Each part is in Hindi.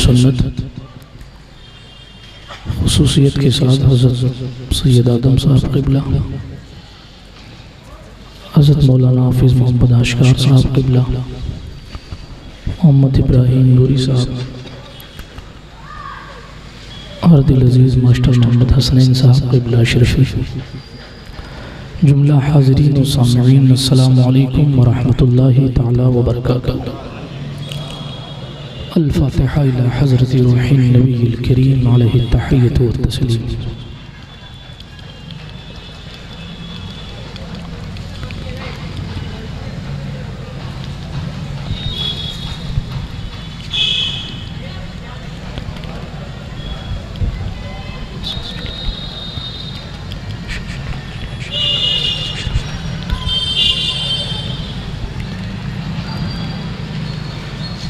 सुन्नत खुसूसियत के साथ हज़रत सैयद आदम साहब क़िबला, हज़रत मौलाना हाफिज़ मोहम्मद आशकार साहब क़िबला, मोहम्मद इब्राहिम नूरी साहब और दिल अजीज़ मास्टर मोहम्मद हसनैन साहब क़िबला शरीफ, जुमला हाज़रीन व सामईन, अस्सलामु अलैकुम व रहमतुल्लाहि तआला व बरकातहू। अल-फ़ातिहा इला हज़रत रूहिन नबील करीम अलैहि तहिय्यतु व तस्लीम।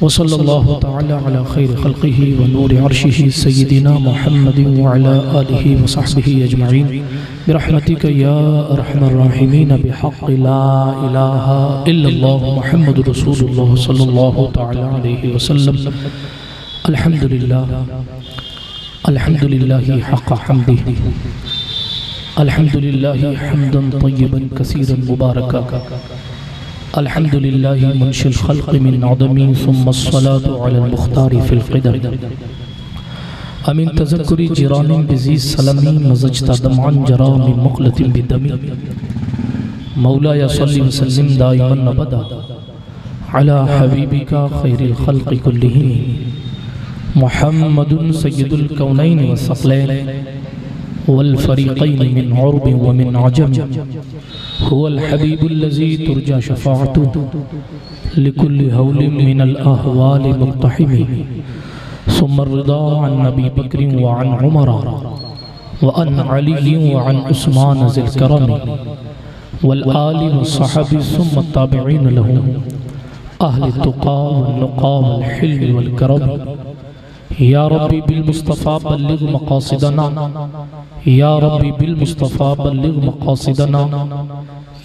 वसल्लल्लाहु तआला अला खैर खल्क़िही व नूर अर्शिही सय्यिदिना मुहम्मदिन व अला आलिहि व सहबिही अजमईन बिरहमतिका या अरहमर राहिमीन बिहक़्क़ि ला इलाहा इल्लल्लाह मुहम्मदुर रसूलुल्लाह सल्लल्लाहु तआला अलैहि वसल्लम। अल्हम्दुलिल्लाह अल्हम्दुलिल्लाहि हक़्क़ हम्दिही, अल्हम्दुलिल्लाहि हम्दन तय्यिबन कसीरन मुबारका, अल्हम्दुलिल्लाहि मुनशिल खल्क़ मिन अदमी सुम्मा अस्सलातु अलल मुख्तारि फिल क़िदर अमिन तज़क्कुरि जिरानिन बिज़ी सलमी मज़ज्ता दमान जरा मिन मुक़लतिन बिदमी मौला या सल्लि व सल्लिम दाइमन अबदा अला हबीबिका खैरिल खल्क़ि कुल्लिहिम मुहम्मदुन सय्यिदुल कौनैन व सक़लैन वल फ़रीक़ैन मिन उर्ब व मिन अजम हुवल हबीबुल्लज़ी तुरजा शफ़ाअतुहु लिकुल्लि हौलिन मिनल अहवालि मुक़्तहिमी सुम्मा रिदा अन नबी बकरिन व अन उमर व अन अली व अन उस्मान ज़िल करमी वल आलि व सहाबी सुम्मा ताबिईन लहुम अहले तुक़ा व नुक़ा वल हिल्म वल करम। या रब्बी बिल मुस्तफ़ा बल्लिग़ मक़ासिदना, या रब्बी बिल मुस्तफ़ा बल्लिग़ मक़ासिदना,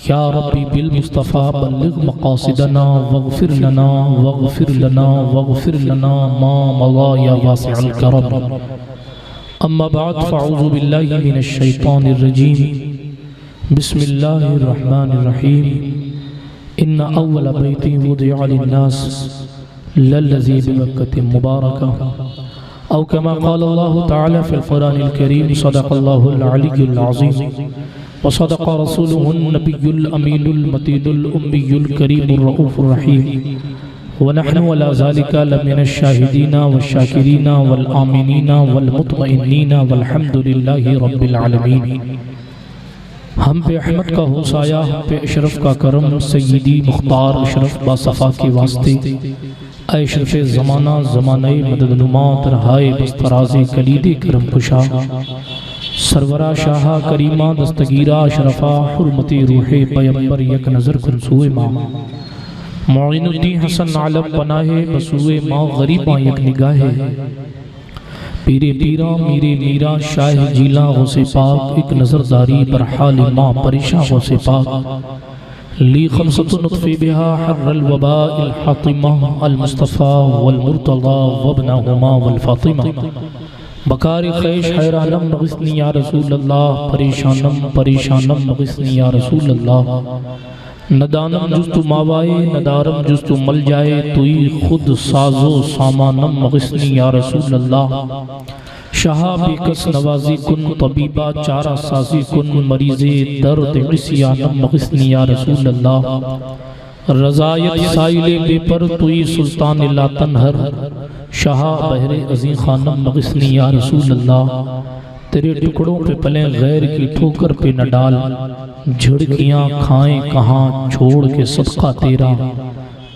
या रब्बी बिल मुस्तफ़ा बल्लिग़ मक़ासिदना वग़फ़िर लना वग़फ़िर लना वग़फ़िर लना मा मज़ा या वासिअल करम। अम्मा बाद फ़अऊज़ु बिल्लाहि मिनश शैतानिर रजीम। बिस्मिल्लाहिर रहमानिर रहीम। इन्ना अव्वल बैतिन वुदिअ लिन्नास लल्लज़ी बिबक्कतिन मुबारका औ कमा क़ाल अल्लाहु तआला फ़िल क़ुरानिल करीम सदक़ल्लाहुल अलिय्युल अज़ीम व सदक़ रसूलुहुन नबियुल अमीनुल मतीनुल उम्मियुल करीमुर रऊफ़ुर रहीम व नहनु अला ज़ालिका लमिनश शाहिदीना व शाकिरीना वल आमिनीना वल मुतमइन्नीना वल्हम्दुलिल्लाहि रब्बिल आलमीन। हम पे अहमद का हो साया, हम पे अशरफ का करम, सय्यदी मुख्तार अशरफ बासफ़ा के वास्ते अशरफ ज़माना ज़माने मददनुमा तरहाए बस्तराज़े कलीदे करम कुशा सरवरा शाहा करीमा दस्तगीरा अशरफा हुर्मती रूहे पैगंबर यक नज़र कुनसूए माँ मुइनुद्दीन हसन आलम पनाहे बसूए माँ गरीबा यक निगाहे पीरे पीरा मीरे मीरा शाह जीला गौसे पाक एक नज़रदारी पर हाल माँ परेशान गौसे पाक ली खमसतु नुत्फ़ी बिहा हर्रल वबाइल हातिमा अल मुस्तफ़ा वल मुर्तज़ा वब्नहुमा वल फ़ातिमा बकारी ख़ैश हैरानम नग़िस्नी या रसूल अल्लाह परेशानम परेशानम नग़िस्नी या रसूल अल्लाह नदानम जुस्तु मावाए नदारम जुस्तु मल जाए तुई खुद साजो सामानम नग़िस्नी या रसूल अल्लाह शाहा बेकस नवाजी कुन तबीबा चारा साजी कुन मरीज़े दर्द इस्यानम नग़िस्नी या रसूल अल्लाह रज़ायत साइले बेपर तुई सुल्तान ला तनहर शाहा बहरे अज़ीं खानम नग़िस्नी या रसूल अल्लाह। तेरे टुकड़ों पे पले गैर की ठोकर पे न डाल, झिड़कियाँ खाएं कहाँ छोड़ के सदका तेरा।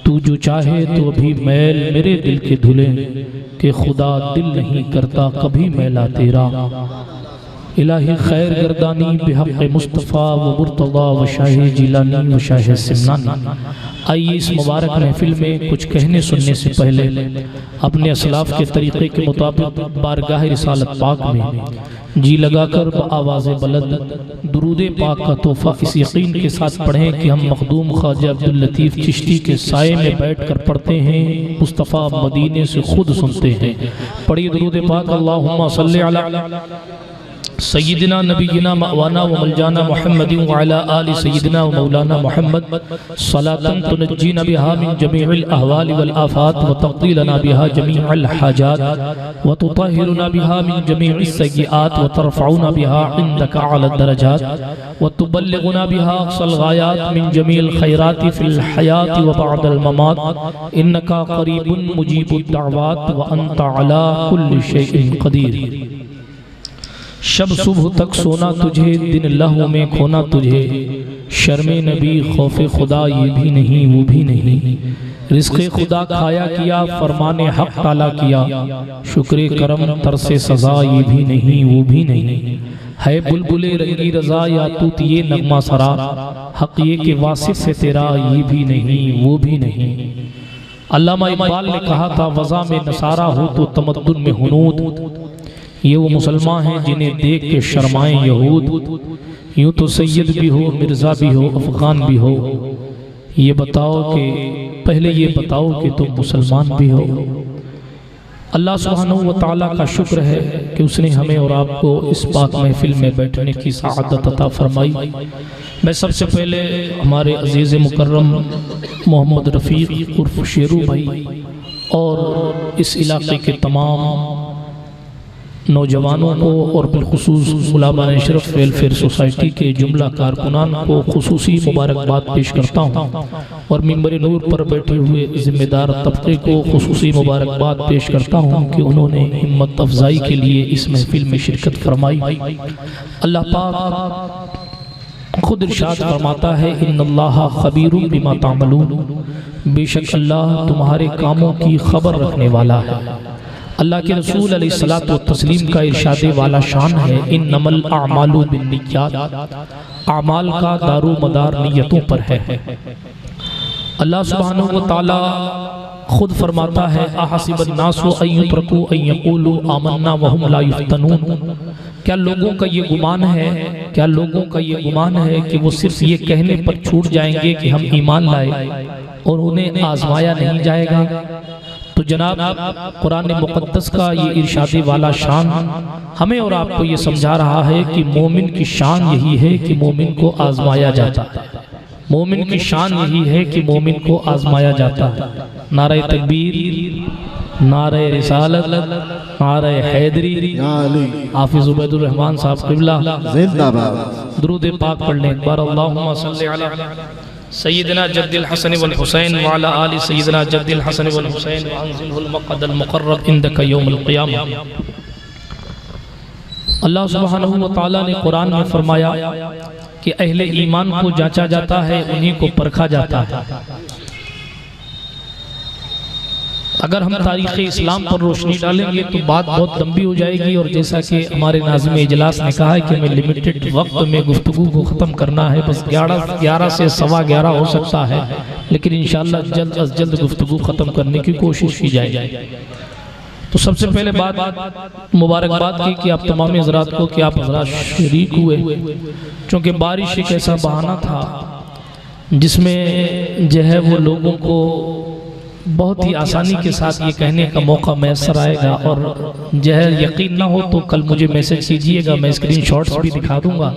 तू जो चाहे तो अभी मैल मेरे दिल के धुले, कि खुदा दिल नहीं करता कभी मैला तेरा। इलाही खैर गर्दानी बिहक़ मुस्तफ़ा व मुर्तज़ा व शाह जिलानी व शाह सिमनानी। आइए इस मुबारक महफिल में कुछ कहने सुनने से पहले अपने असलाफ के तरीक़े के मुताबिक बारगाह रिसालत पाक में जी लगाकर आवाज़ बुलंद दुरूद पाक का तोहफ़ा इस यकीन के साथ पढ़ें कि हम मखदूम ख्वाजा अब्दुल लतीफ़ चिश्ती के साये में बैठ कर पढ़ते हैं, मुस्तफ़ा मदीने से खुद सुनते हैं। पढ़िए दुरूद पाक। अल्लाहुम्मा सल्ली अला सय्यिदिना नबीना मवाना व मलजाना मुहम्मदिन व अला आलि सय्यिदिना व मौलाना मुहम्मद सलातन तुनज्जीना बिहा मिन जमीइल अहवालि वल आफात व तक़दीलना बिहा जमीअल हाजात व तुताहिरुना बिहा मिन जमीइस सय्यिआत व तरफ़उना बिहा इंदका अला दरजात व तुबल्लिगुना बिहा अक़सल गायात मिन जमीइल खैराति फिल हयाति व बअदल ममात इन्नका क़रीबुन मुजीबुद दअवात व अंता अला कुल्लि शैइन क़दीर। शब सुबह तक सोना तुझे, दिन लहू में खोना तुझे, शर्मे नबी खौफे खुदा ये भी नहीं वो भी नहीं, रिज़्क़े खुदा खाया किया फरमाने हक ताला किया, शुक्रे करम तरसे सज़ा ये भी नहीं वो भी नहीं, है बुलबुले रंगी रज़ा या तूत ये नगमा सरा, हक ये के वासिफ से तेरा ये भी नहीं वो भी नहीं। अल्लामा इकबाल ने कहा था वज़ा में नसारा हो तो तमद्दुन में हुनूद, ये वो मुसलमान हैं जिन्हें देख के शर्माएं यहूद, यूँ तो सैयद भी हो मिर्ज़ा भी हो अफ़गान भी हो, ये बताओ कि पहले ये बताओ कि तुम मुसलमान भी हो। अल्लाह सुब्हानहू व तआला का शुक्र है कि उसने हमें और आपको इस पाक महफिल में बैठने की सआदत अता फरमाई। मैं सबसे पहले हमारे अज़ीज़ मुकर्रम मोहम्मद रफ़ीक उर्फ़ शेरू भाई और इस इलाके के तमाम नौजवानों को और बिलखुसूस उलमा अशरफ वेलफेयर सोसाइटी के जुमला कारकुनान को खुसूसी मुबारकबाद पेश करता हूँ और मिंबर नूर पर बैठे हुए ज़िम्मेदार तबके को खुसूसी मुबारकबाद पेश करता हूँ कि उन्होंने हिम्मत अफजाई के लिए इस महफिल में शिरकत फरमाई। अल्लाह पाक खुद इरशाद फरमाता है इन्नल्लाहा खबीरुम बिमा तामलून, बेशक अल्लाह तुम्हारे कामों की खबर रखने वाला है। अल्लाह के रसूल अलैहिस्सलातु व तस्लीम का इरशादे वाला शान है इन्नमल अअमालु बिन्निय्यात, अमाल का दारो मदार नियतों पर है। अल्लाह सुब्हानहू व तआला खुद फरमाता है अहसिबन नासु अन युत्रकू अन यक़ूलू आमन्ना व हुम ला युफ्तनून, क्या लोगों का ये गुमान है, क्या लोगों का ये गुमान है कि वो सिर्फ ये कहने पर छूट जाएंगे कि हम ईमान लाए और उन्हें आजमाया नहीं जाएगा। तो जनाब कुरान मुक़द्दस का ये इरशादे वाला शान हमें और आपको ये समझा रहा है कि मोमिन की शान यही है कि मोमिन को आजमाया जाता है, मोमिन की शान यही है कि मोमिन को आजमाया जाता है। नारे तकबीर, नारे रिसालत, नारे हैदरी, हाफिज उबैदुर रहमान साहब क़िबला जिंदाबाद। दुरूद पाक पढ़ लें एक बार। अल्लाहुम्मा सल्ली अला सय्यिदना जद्दिल हसन वल हुसैन व अला आलि सय्यिदना जद्दिल हसन वल हुसैन व अंज़िलहुल मक़अदल मुक़र्रब इंदका यौमुल क़ियामा। अल्लाह सुब्हानहू व तआला ने कुरान में फरमाया कि अहले ईमान को जांचा जाता है, उन्हीं को परखा जाता है। अगर हम तारीख़ इस्लाम पर रोशनी डालेंगे तो बात बहुत लंबी हो जाएगी और जैसा कि हमारे नाज़िम इजलास ने कहा है कि हमें लिमिटेड वक्त में गुफ्तगू को ख़त्म करना है, बस 11 से 11:15 हो सकता है, लेकिन इंशाअल्लाह जल्द अज जल्द गुफ्तगू ख़त्म करने की कोशिश की जाएगी। तो सबसे पहले बात मुबारकबाद की कि आप तमाम हज़रात को कि आप हज़रात शरीक हुए, चूँकि बारिश एक ऐसा बहाना था जिसमें जो है वो लोगों को बहुत ही आसानी के साथ ये कहने का मौका मैसर आएगा। और जो है यकीन ना हो तो कल मुझे मैसेज कीजिएगा, मैं स्क्रीनशॉट्स भी दिखा दूंगा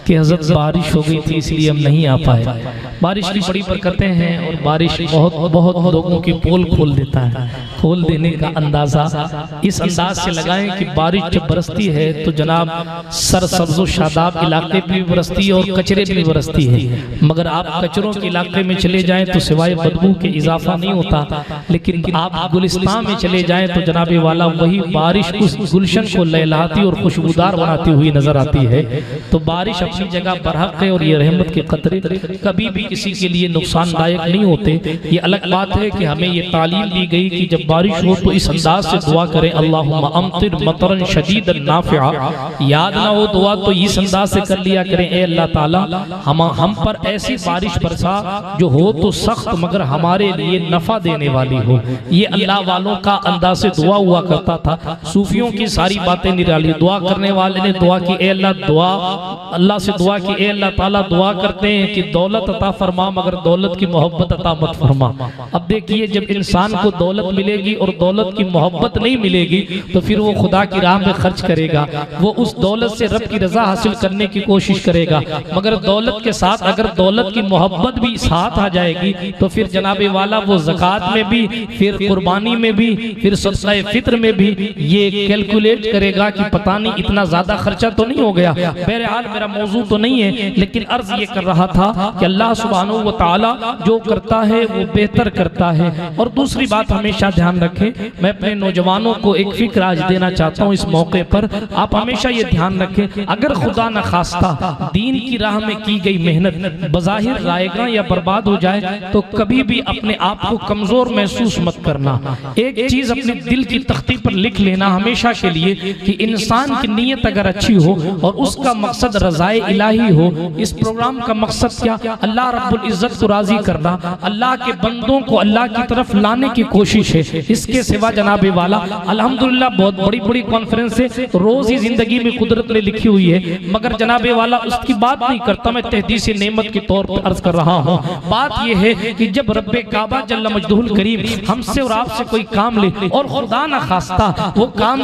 कि हज़रत बारिश हो गई थी इसलिए हम नहीं आ पाए। बारिश की बड़ी बरकतें हैं और बारिश बहुत लोगों की पोल खोल देता है। खोल देने का अंदाज़ा इस अंदाज से लगाएं कि बारिश जब बरसती है तो जनाब सरसब्ज़ो शादाब इलाके भी बरसती है और कचरे भी बरसती है, मगर आप कचरों के इलाके में चले जाएं तो सिवाय बदबू के इजाफा नहीं होता, लेकिन आप गुलिस्तान में चले जाएं तो जनाबे वाला वही बारिश उस गुलशन को लहलाती और खुशबूदार बनाती हुई नजर आती है। तो बारिश अपनी जगह बरहक है और ये रहमत के कतरे कभी भी किसी के लिए नुकसानदायक नहीं होते। ये अलग बात है कि हमें ये तालीम दी गई कि जब बारिश हो तो इस अंदाज से दुआ करें, अल्लाहुम्मा अमतिर मतरन शदीदन नाफ़िआ। याद ना हो दुआ तो इस अंदाज से कर लिया करें, ए अल्लाह ताला हम पर ऐसी बारिश बरसा जो हो तो सख्त मगर हमारे लिए नफा देने वाली हो। ये अल्लाह वालों का अंदाज से दुआ हुआ करता था। सूफियों की सारी बातें निराली। दुआ करने वाले ने दुआ की, ए अल्लाह दुआ अल्लाह से दुआ की, ए अल्लाह ताला दुआ करते हैं कि दौलत अता फरमा मगर दौलत की मोहब्बत अता मत फरमा। अब देखिए जब इंसान को दौलत मिलेगी और दौलत की मोहब्बत नहीं मिलेगी तो फिर वो खुदा की राह में खर्च करेगा, वो उस दौलत से रब की रजा हासिल करने की कोशिश करेगा। मगर दौलत के साथ अगर दौलत की मोहब्बत भी साथ आ जाएगी तो फिर जनाबे वाला वो ज़कात में भी, फिर कुर्बानी में भी, फिर सदक़े फित्र में भी ये कैलकुलेट करेगा कि पता नहीं इतना ज्यादा खर्चा तो नहीं हो गया। बहरहाल मेरा मौजू तो नहीं है, लेकिन अर्ज ये कर रहा था कि अल्लाह सुब्हानहू व तआला जो करता है वो बेहतर करता है। और दूसरी बात हमेशा ध्यान रखें, मैं अपने नौजवानों को एक फिक्र आज देना चाहता हूँ इस मौके पर। आप हमेशा ये ध्यान रखें, अगर खुदा न खास्ता दीन की राह में की गई मेहनत बज़ाहिर रायगा या बर्बाद हो जाए तो कभी भी अपने आप को कमजोर महसूस मत करना। एक चीज अपने दिल की तख्ती पर लिख लेना हमेशा के लिए कि इंसान की नीयत अगर अच्छी हो और उसका मकसद रज़ाए इलाही हो। इस प्रोग्राम का मकसद क्या? अल्लाह रब्बुल इज्जत को राजी करना, अल्लाह के बंदों को अल्लाह की तरफ लाने की कोशिश है। इसके सिवा जनाबे वाला अल्हम्दुलिल्लाह बहुत बड़ी बड़ी कॉन्फ्रेंस है रोज ही जिंदगी में कुदरत ने लिखी हुई है, मगर जनाबे वाला उसकी बात नहीं करता। मैं तहदीस नेमत के तौर पर अर्ज कर रहा हूँ। बात यह है कि जब रब्बे काबा जल्ल मजदूहुल करीम हमसे और आपसे कोई काम ले और खुदा न खास्ता वो काम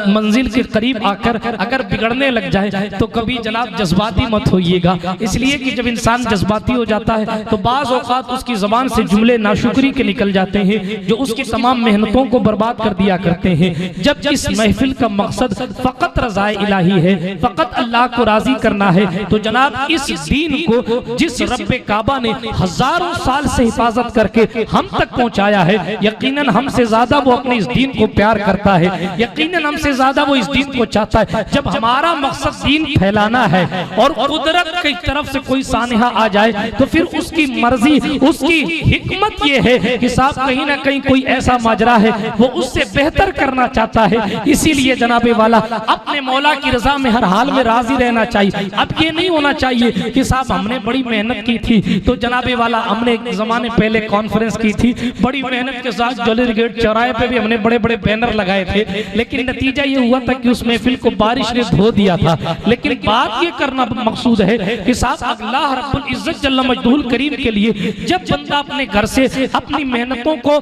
मंजिल के करीब आकर अगर बिगड़ने लग जाए तो कभी जनाब जज्बाती मत होइएगा। इसलिए कि जब इंसान जज्बाती हो जाता है तो बाज़ औक़ात उसकी ज़बान से जुमले नाशुक्री के निकल जाते हैं जो उसकी तमाम मेहनतों को बर्बाद कर दिया करते हैं। जब इस महफिल का मकसद फ़कत रज़ाए इलाही है, फ़कत अल्लाह को राज़ी करना है, तो जनाब इस दीन को जिस रब्बे काबा ने हज़ारों साल से हिफाजत करके हम तक पहुँचाया है, यकीनन हमसे ज्यादा वो अपने इस दीन को प्यार करता है, यकीनन हमसे ज्यादा वो इस दीन को चाहता है। जब हमारा मकसद दीन फैलाना है और कुदरत की तरफ से कोई सानिहा आ जाए तो फिर उसकी मर्जी, उसकी हिकमत ये है कि साहब कहीं ना कहीं कोई ऐसा माजरा है वो उससे बेहतर करना चाहता है। इसीलिए जनाबे वाला अपने मौला की रजा में हर हाल में राजी रहना चाहिए। अब ये नहीं होना चाहिए कि साहब हमने बड़ी मेहनत की थी तो जनाबे वाला हमने एक जमाने पहले कॉन्फ्रेंस की थी, बड़ी मेहनत के साथ ज्वेलरी गेट चौराहे पे भी हमने बड़े बड़े बैनर लगाए थे, लेकिन नतीजा ये हुआ था कि उस महफिल को बारिश ने धो दिया था। लेकिन बात ये करना मकसूद है कि साहब अल्लाह रब्बुल इज्जत जल्ल मजदूहुल करीम के लिए जब बंदा अपने घर से अपनी मेहनतों को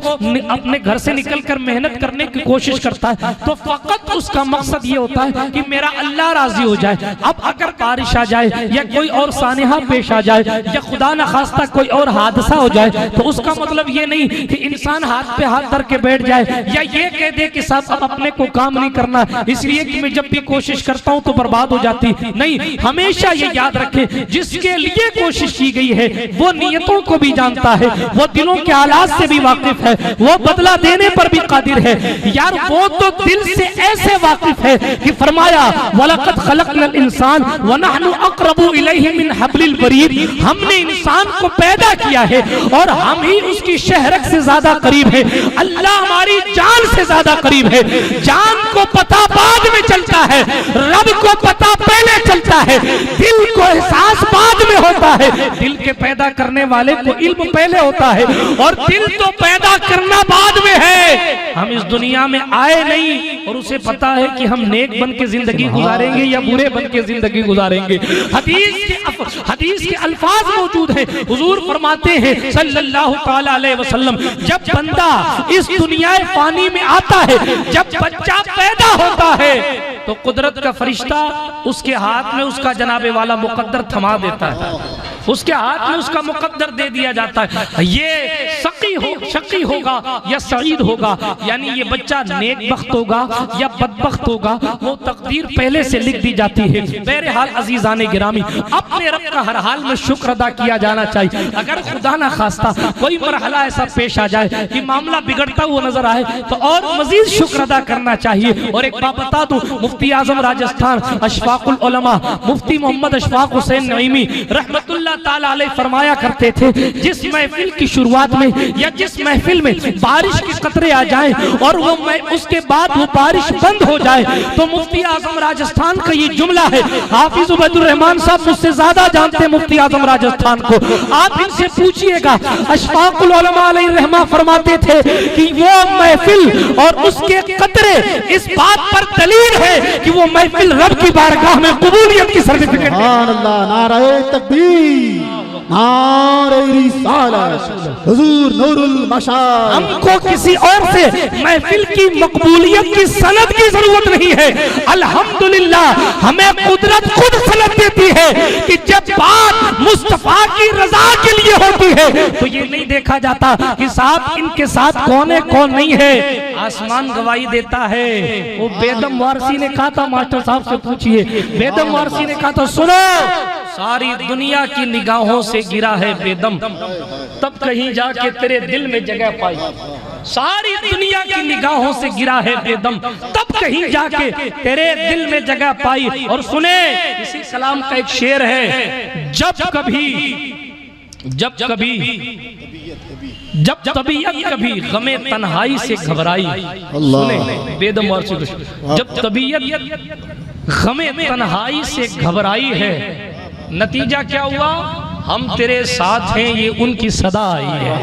अपने घर से निकलकर मेहनत करने की कोशिश करता है तो फकत उसका मकसद ये होता है कि मेरा अल्लाह राजी हो जाए। अब अगर बारिश आ जाए या कोई और सानिहा पेश आ जाए या खुदा न खास्ता कोई और हादसा हो जाए तो उसका मतलब ये नहीं कि इंसान हाथ पे हाथ धर के बैठ जाए या ये कह दे कि साहब अब अपने को काम नहीं करना इसलिए कि मैं जब भी कोशिश करता हूं तो बर्बाद हो जाती। नहीं, हमेशा ये याद रखें जिसके लिए कोशिश की गई है वो नियतों को भी जानता है, वो दिलों के हालात से भी वाकिफ है, वो बदला देने पर भी कादिर है। यार वो तो दिल से ऐसे वाकिफ है कि फरमाया वलक़द खलक़नल इंसान व नहनु अक़रबु इलैहि मिन हब्लिल वरीद, हमने इंसान को पैदा किया है और हम ही उसकी शहरक से ज्यादा करीब है। अल्लाह हमारी जान से ज्यादा करीब है। जान को पता बाद में चलता है, रब को पता पहले चलता है, दिल को एहसास बाद में होता है। दिल के पैदा करने वाले को इल्म पहले होता है और दिल तो पैदा करना बाद में है। हम इस दुनिया में आए नहीं और उसे पता है कि हम नेक बन के जिंदगी गुजारेंगे या बुरे बन के जिंदगी गुजारेंगे। हदीस के अल्फाज मौजूद है, हुजूर फरमाते हैं सल्लल्लाहु तआला अलैहि वसल्लम, जब बंदा इस दुनिया पानी में आता है, जब बच्चा पैदा होता है तो कुदरत का फरिश्ता उसके हाथ में उसका जनाबे वाला मुकद्दर थमा देता है, उसके हाथ में उसका मुकद्दर दे दिया जाता है। ये शकी होगा या सईद होगा, यानी ये बच्चा नेक बख्त होगा या बदबख्त होगा, वो तकदीर पहले से लिख दी जाती है। बहरहाल अजीजाने गिरामी, अपने रब का हर हाल में शुक्र अदा किया जाना चाहिए। अगर खुदा ना खास्ता कोई मरहला ऐसा पेश आ जाए कि मामला बिगड़ता हुआ नजर आए तो और मजीद शुक्र अदा करना चाहिए। और एक बात बता दूं, मुफ्ती आजम राजस्थान अशफाकुल उलमा मुफ्ती मोहम्मद अशफाक हुसैन नईमी रहमतुल्लाह ताला अलैह फरमाया करते थे, जिस महफिल की शुरुआत में या जिस महफिल में बारिश के कतरे आ जाएं और वो उसके बाद वो बारिश बंद हो जाए, तो मुफ्ती आजम राजस्थान का ये जुमला है। हाफिज उबैदुर रहमान साहब मुझसे ज्यादा जानते हैं मुफ्ती आजम राजस्थान को, आप इनसे पूछिएगा। अशफाकुल उलमा अलैहि रहमा फरमाते थे कि वो महफिल और उसके कतरे इस बात पर दलील है कि वो महफिल रब की बारगाह में कबूलियत की सर्टिफिकेट। सुभान अल्लाह, नारे तकबीर, नारे रिसालत, हुजूर नूरुल मशार। हमको किसी और से महफिल की मकबूलियत की सनद की जरूरत नहीं है। अल्हम्दुलिल्लाह हमें कुदरत खुद सनद देती है कि जब बात मुस्तफा की रजा के लिए होती है तो ये नहीं देखा जाता कि साहब इनके साथ कौन है कौन नहीं है, आसमान गवाही देता है। वो बेदम वारसी ने कहा था, मास्टर साहब से पूछिए, बेदम वारसी ने कहा था सुनो, सारी दुनिया की निगाहों से गिरा है बेदम, तब कहीं जाके तेरे दिल में जगह पाई। सारी दुनिया की निगाहों से गिरा है बेदम, तब कहीं जाके तेरे दिल में जगह पाई। और सुने, इसी कलाम का एक शेर है, जब तबीयत कभी गमे तन्हाई से घबराई। सुने बेदम वारसी, जब तबीयत गमे तन्हाई से घबराई है, नतीजा क्या हुआ? हम तेरे साथ हैं, ये उनकी सदा आई है।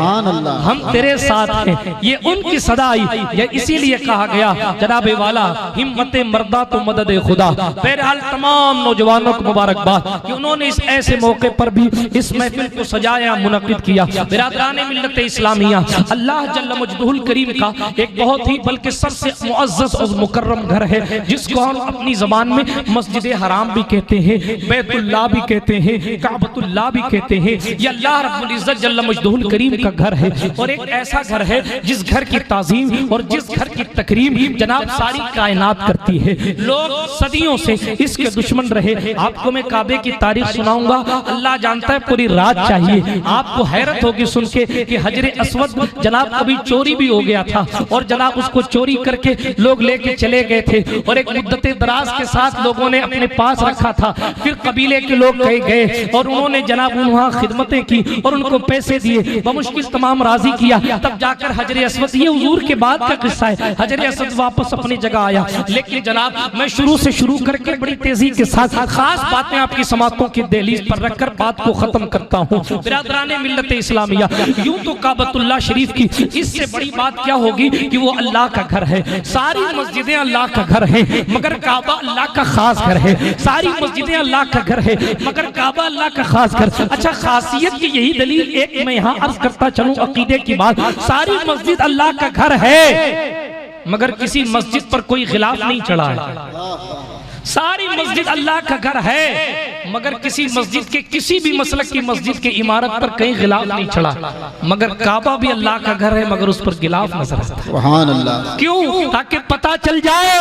हम तेरे साथ हैं, ये उनकी सदा आई। ये इसीलिए कहा गया जनाबे वाला हिम्मत मर्दा तो मदद खुदा। बहरहाल तमाम नौजवानों को मुबारकबाद कि उन्होंने इस ऐसे मौके पर भी इस महफिल को सजाया, मुनक़िद किया। बिरादराने मिल्लत इस्लामिया, अल्लाह जल्ल मजदुहुल करीम का एक बहुत ही बल्कि सबसे मुअज़्ज़ज़ और मुकर्रम घर है, जिसको हम अपनी ज़बान में मस्जिद हराम भी कहते हैं, बैतुल्लाह भी कहते हैं, काबतुल्लाह भी कहते हैं। ये अल्लाह रब्बुल इज्जत जल्ल मजदुहुल करीम का घर है, और एक ऐसा घर है जिस घर की ताज़ीम और जिस घर की तकरीम जनाब सारी कायनात करती है। लोग सदियों से इसके दुश्मन रहे। आपको मैं काबे की तारीख सुनाऊंगा, अल्लाह जानता है पूरी रात चाहिए। आपको हैरत होगी सुन के कि हजरे अस्वद जनाब कभी चोरी भी हो गया था, और जनाब उसको चोरी करके लोग लेके चले गए थे, और एक मुद्दत दराज के साथ लोगों ने अपने पास रखा था। फिर कबीले के लोग कहीं गए और उन्होंने जनाब वहाँ खिदमतें की और उनको पैसे दिए, बमुश्किल तमाम राजी किया। तब जाकर हजरे अस्वद, ये हुजूर के बाद का किस्सा है, हजरे अस्वद वापस अपनी जगह आया। लेकिन जनाब मैं शुरू से शुरू करके बड़ी तेजी के साथ खास बातें आपकी समातों की दहलीज पर रखकर बात को खत्म करता हूँ। बिरादराने मिल्लत इस्लामिया, यूं तो काबतुल्लाह शरीफ की इससे बड़ी बात क्या होगी कि वो अल्लाह का घर है। सारी मस्जिदें अल्लाह का घर है, मगर काबा अल्लाह का खास घर है। सारी मस्जिदें अल्लाह का घर है, मगर काबा अल्लाह का खास घर। अच्छा, खासियत की यही दलील एक मैं यहाँ अर्ज करता चलूं अकीदे की बात। सारी मस्जिद अल्लाह का घर है, मगर किसी मस्जिद पर कोई खिलाफ नहीं चढ़ा है। सारी मस्जिद अल्लाह का घर है, मगर किसी मस्जिद के किसी भी मसलक की मस्जिद के इमारत पर कहीं गिलाफ नहीं चढ़ा। मगर काबा भी अल्लाह का घर है, मगर उस पर गिलाफ नजर आता है। सुभान अल्लाह। क्यों? ताकि पता चल जाए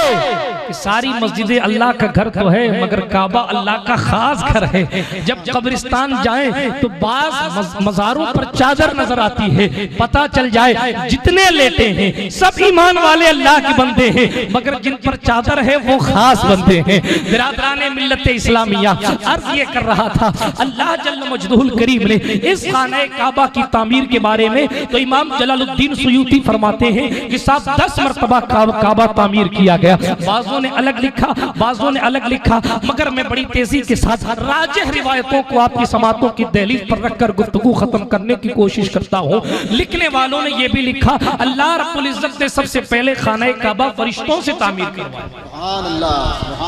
कि सारी मस्जिदें अल्लाह का घर तो है, मगर काबा अल्लाह का खास घर है। जब कब्रिस्तान जाए तो बाज मज़ारों पर चादर नजर आती है, पता चल जाए जितने लेटे हैं सब ईमान वाले अल्लाह के बंदे हैं, मगर जिन पर चादर है वो खास बंदे हैं। बिरादराने मिल्लत इस्लामिया, अर्ज ये कर रहा था, अल्लाह जल्ल मजदुहुल करीम ने इस खाने काबा की तामीर के बारे में तो इमाम जलालुद्दीन सुयूती फरमाते हैं कि साहब 10 मरतबा काबा तामीर किया गया। बाज़ों ने अलग लिखा, बाज़ों ने अलग लिखा, मगर मैं बड़ी तेजी के साथ राजिह रिवायतों को आपकी समातों की दहलीज पर रखकर गुफ्तगू खत्म करने की कोशिश करता हूँ। लिखने वालों ने यह भी लिखा, अल्लाह रब्बुल इज्जत ने सबसे पहले खाना काबा फरिश्तों से तामीर करवाया।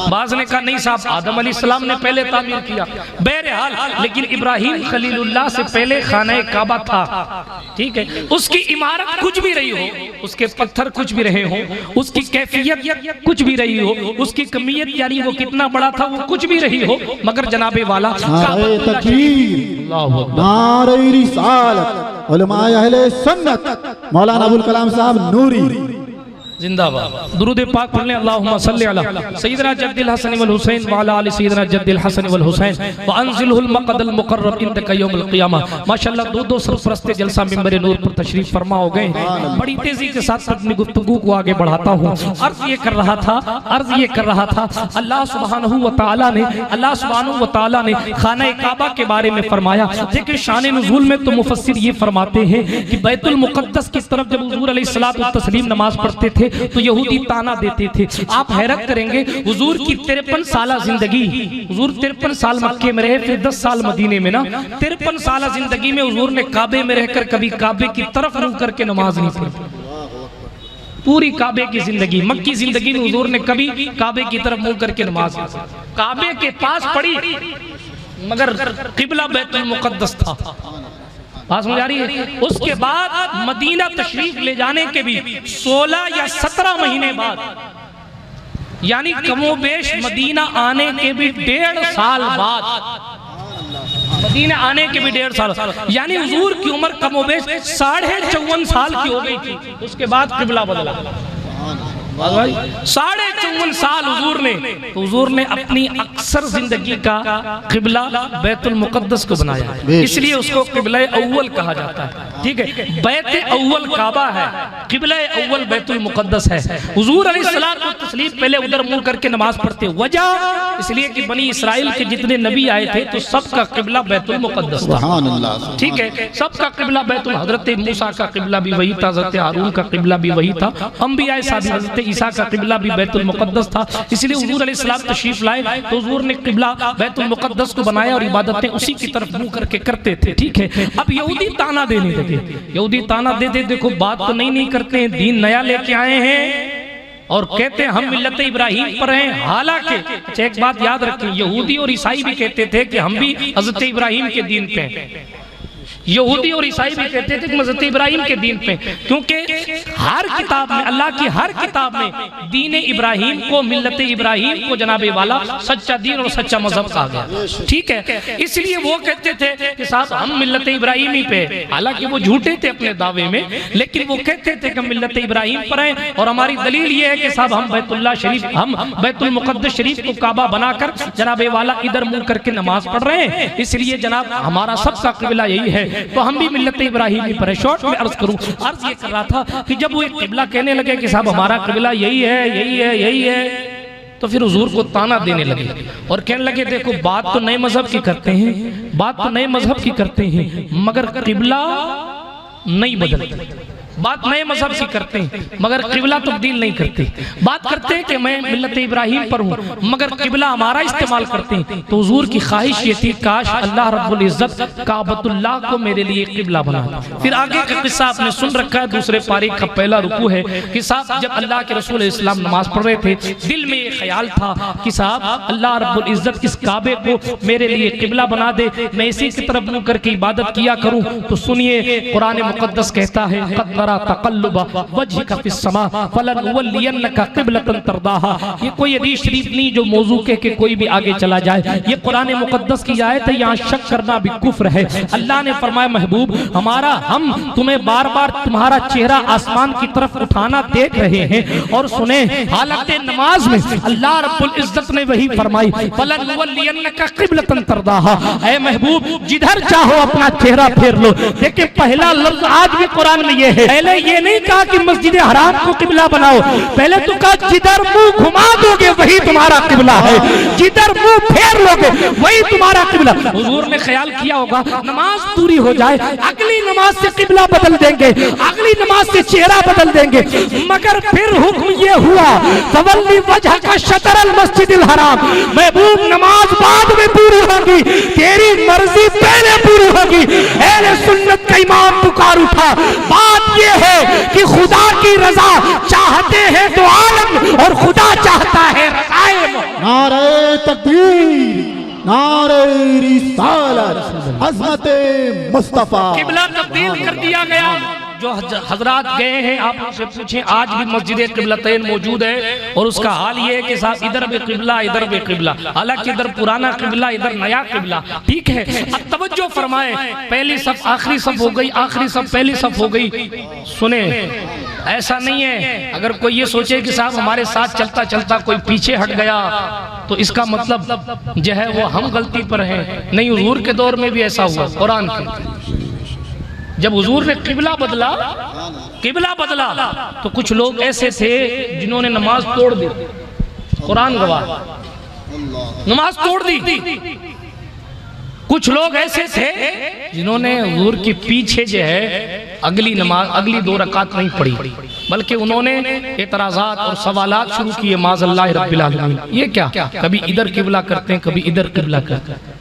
बाज़ ने कहा नहीं साहब, आदम अलैहिस्सलाम ने पहले तामीर किया। बहरहाल, लेकिन इब्राहिम खलीलुल्लाह से पहले खाना काबा था। ठीक है, उसकी इमारत कुछ भी रही हो, उसके पत्थर कुछ भी रहे हो, उसकी कैफियत कुछ भी रही हो, उसकी कमियत यानी वो कितना बड़ा था वो कुछ भी रही हो, मगर जनाबे वाला नारे तकबीर, नारे रिसालत, उलमाए अहले सुन्नत, मौलाना अबुल कलाम साहब नूरी जिंदाबाद। दुरूद पाक पढ़ लें। अल्लाहुम्मा सल्ली अला सय्यिदना जद्दिल हसन वल हुसैन व अला आलि सय्यिदना जद्दिल हसन वल हुसैन व अंजिलहुल मक़दल मुक़र्रब इंदका यौमुल क़ियामह। माशाअल्लाह दो सरपरस्ते जलसा मिंबर नूर पर तशरीफ फरमा हो गए। बड़ी तेजी के साथ अपनी गुफ्तगू को आगे बढ़ाता हूँ। अर्ज ये कर रहा था अल्लाह सुब्हानहू व तआला ने खाना काबा के बारे में फरमाया। देखिए शान नुज़ूल में तो मुफस्सिर ये फरमाते हैं कि बैतुल मुक़द्दस की तरफ जब हुज़ूर अलैहिस्सलातु व तस्लीम नमाज पढ़ते थे तो यहूदी ताना देते थे। आप हैरत करेंगे हुजूर की 53 साल जिंदगी, हुजूर 53 साल मक्के में रहे, फिर 10 साल मदीने में ना, 53 साल जिंदगी में हुजूर ने काबे में रहकर कभी काबे की तरफ मुंह करके नमाज नहीं पढ़ी। पूरी काबे की जिंदगी, मक्की जिंदगी में हुजूर ने कभी काबे की तरफ मुंह करके नमाज नहीं पढ़ी। काबे के पास पढ़ी मगर किबला बैतुल मुक़द्दस था। बात समझ आ रही है? उसके बाद मदीना तशरीफ ले जाने के भी 16 या 17 महीने बाद, यानी कमोबेश मदीना आने के भी 1.5 साल बाद, मदीना आने के भी 1.5 साल, यानी हुजूर की उम्र कमोबेश 54.5 साल की हो गई थी। उसके बाद किबला बदला। 54.5 साल हुजूर ने अपनी अक्सर जिंदगी का किबला बैतुल मुक़द्दस को बनाया, इसलिए उसको किबला अव्वल कहा जाता है। ठीक है, बैत अव्वल काबा है, किबला अव्वल बैतुल मुक़द्दस है। हुजूर अलैहिस्सलातु तस्लीम पहले उधर मुंह करके नमाज पढ़ते। वजह इसलिए कि बनी इस्राइल के जितने नबी आए थे तो सबका किबला बैतुल मुक़द्दस था। ठीक है, सबका किबला बैतुल, हजरत मूसा का किबला भी वही था, हजरत हारून का किबला भी वही था, अंबिया साहब हजरत ईसा का किबला भी बैतुल मुक़द्दस था। इसलिए हुजूर अलैहिस्सलाम तशरीफ लाए तो हुजूर ने किबला बैतुल मुक़द्दस को बनाया और इबादतें उसी की तरफ मुंह करके करते थे। ठीक है, अब यहूदी ताना देने लगे। यहूदी ताना दे देखो बात तो नहीं करते हैं, दीन नया लेके आए हैं और कहते हैं हम मिल्लत इब्राहिम पर हैं। हालांकि अच्छा एक बात याद रखें, यहूदी और ईसाई भी कहते थे कि हम भी हजरत इब्राहिम के दीन पे हैं। यहूदी और ईसाई भी कहते थे कि हज़रत इब्राहिम के दीन पे, क्योंकि हर किताब में, अल्लाह की हर किताब में दीन इब्राहिम को, मिल्लत इब्राहिम को जनाबे वाला सच्चा दीन और सच्चा मजहब कहा गया। ठीक है, इसलिए वो कहते थे कि साहब हम मिल्लत इब्राहिम ही पे, हालांकि वो झूठे थे अपने दावे में, लेकिन वो कहते थे कि हम मिल्लत इब्राहिम पर हैं और हमारी दलील ये है कि साहब हम बैतुल्लाह शरीफ, हम बैतुल मुक़द्दस शरीफ को काबा बनाकर जनाबे वाला इधर मुंह करके नमाज पढ़ रहे हैं, इसलिए जनाब हमारा सबका किबला यही है, तो हम भी मिल्लत इब्राहिमी पर है। शॉर्ट में अर्ज करूं, अर्ज ये कर रहा था कि जब वो एक किबला कहने लगे कि साहब हमारा किबला यही है, यही है, यही है, तो फिर हुजूर को ताना देने लगे और कहने लगे देखो बात तो नए मजहब की करते हैं, बात तो नए मजहब की करते हैं, मगर किबला नहीं बदलते। बात नए मजहब की करते हैं मगर किबला तब्दील नहीं करते। बात करते हैं कि मैं मिल्लत इब्राहिम पर हूँ मगर किबला हमारा इस्तेमाल करते हैं। तो हुजूर की ख्वाहिश ये थी काश अल्लाह रब्बुल इज्जत काबतुल्लाह को मेरे लिए किबला बना। फिर आगे का किस्सा आपने सुन रखा है, दूसरे पारी का पहला रुकू है कि साहब जब अल्लाह के रसूल इस्लाम नमाज पढ़ रहे थे, दिल में ये ख्याल था कि साहब अल्लाह रब्बुल इज्जत इस काबे को मेरे लिए किबला बना दे, मैं इसी की तरफ मुंह करके इबादत किया करूँ। तो सुनिए कुरान मुक़द्दस कहता है ये कोई हदीस शरीफ नहीं जो मौजू के कोई भी आगे चला जाए, ये कुरान मुक़द्दस की आयत है, यहाँ शक करना भी कुफ्र है। अल्लाह ने फरमाया महबूब हमारा, हम तुम्हें बार बार तुम्हारा चेहरा आसमान की तरफ उठाना देख रहे हैं और सुने हालत नमाज में अल्लाह रब्बुल इज्जत ने वही फरमाई फलनुवल्लियन्नका क़िबलतन तरदाहा, ऐ महबूब जिधर चाहो अपना चेहरा फेर लो। देखिए पहला लफ्ज आज भी कुरान में ये है, पहले ये नहीं कहा कि मस्जिद हराम को किबला बनाओ, पहले तो कहा जिधर मुंह घुमा दोगे वही तुम्हारा किबला है, जिधर मुंह फेर लोगे वही तुम्हारा किबला। हुजूर ने ख्याल किया होगा नमाज पूरी हो जाए, अगली नमाज से किबला बदल देंगे, अगली नमाज से चेहरा बदल देंगे, मगर फिर हुक्म ये हुआ फवल्ली वजह का शतरल मस्जिदिल हराम, महबूब नमाज बाद में पूरी होगी, तेरी मर्जी पहले पूरी होगी। अहले सुन्नत का इमाम पुकार उठा, बात ये है कि खुदा की रजा चाहते हैं तो आलम और खुदा चाहता है रज़ाए मोहम्मद। नारे तकबीर, नारे रिसालत, अज़मते मुस्तफा। किबला तब्दील कर दिया गया। जो हजरात गए हैं आप उनसे पूछें, आज भी मस्जिद किबलतैन मौजूद है और उसका हाल ये है कि साहब इधर भी किबला इधर भी किबला, हालांकि इधर पुराना किबला इधर नया किबला। ठीक है, अब तवज्जो फरमाएं, पहली सफ आखिरी सफ हो गई, आखिरी सफ पहली सफ हो गई। सुने ऐसा नहीं है। अगर कोई ये सोचे कि साहब हमारे साथ चलता चलता कोई पीछे हट गया तो इसका मतलब जो है वो हम गलती पर हैं, नहीं, हुजूर के दौर में भी ऐसा हुआ। कुरान के जब हुजूर ने किबला बदला तो कुछ लोग ऐसे थे जिन्होंने नमाज तोड़ दी। कुरान गवाह, नमाज तोड़ दी। कुछ लोग ऐसे थे जिन्होंने हुजूर के पीछे जो है अगली 2 रकात नहीं पढ़ी, बल्कि उन्होंने एतराज़ात और सवालात शुरू किए माज़अल्लाह रब्बिल आलमीन। ये क्या, कभी इधर किबला करते हैं, कभी इधर किबला करते हैं।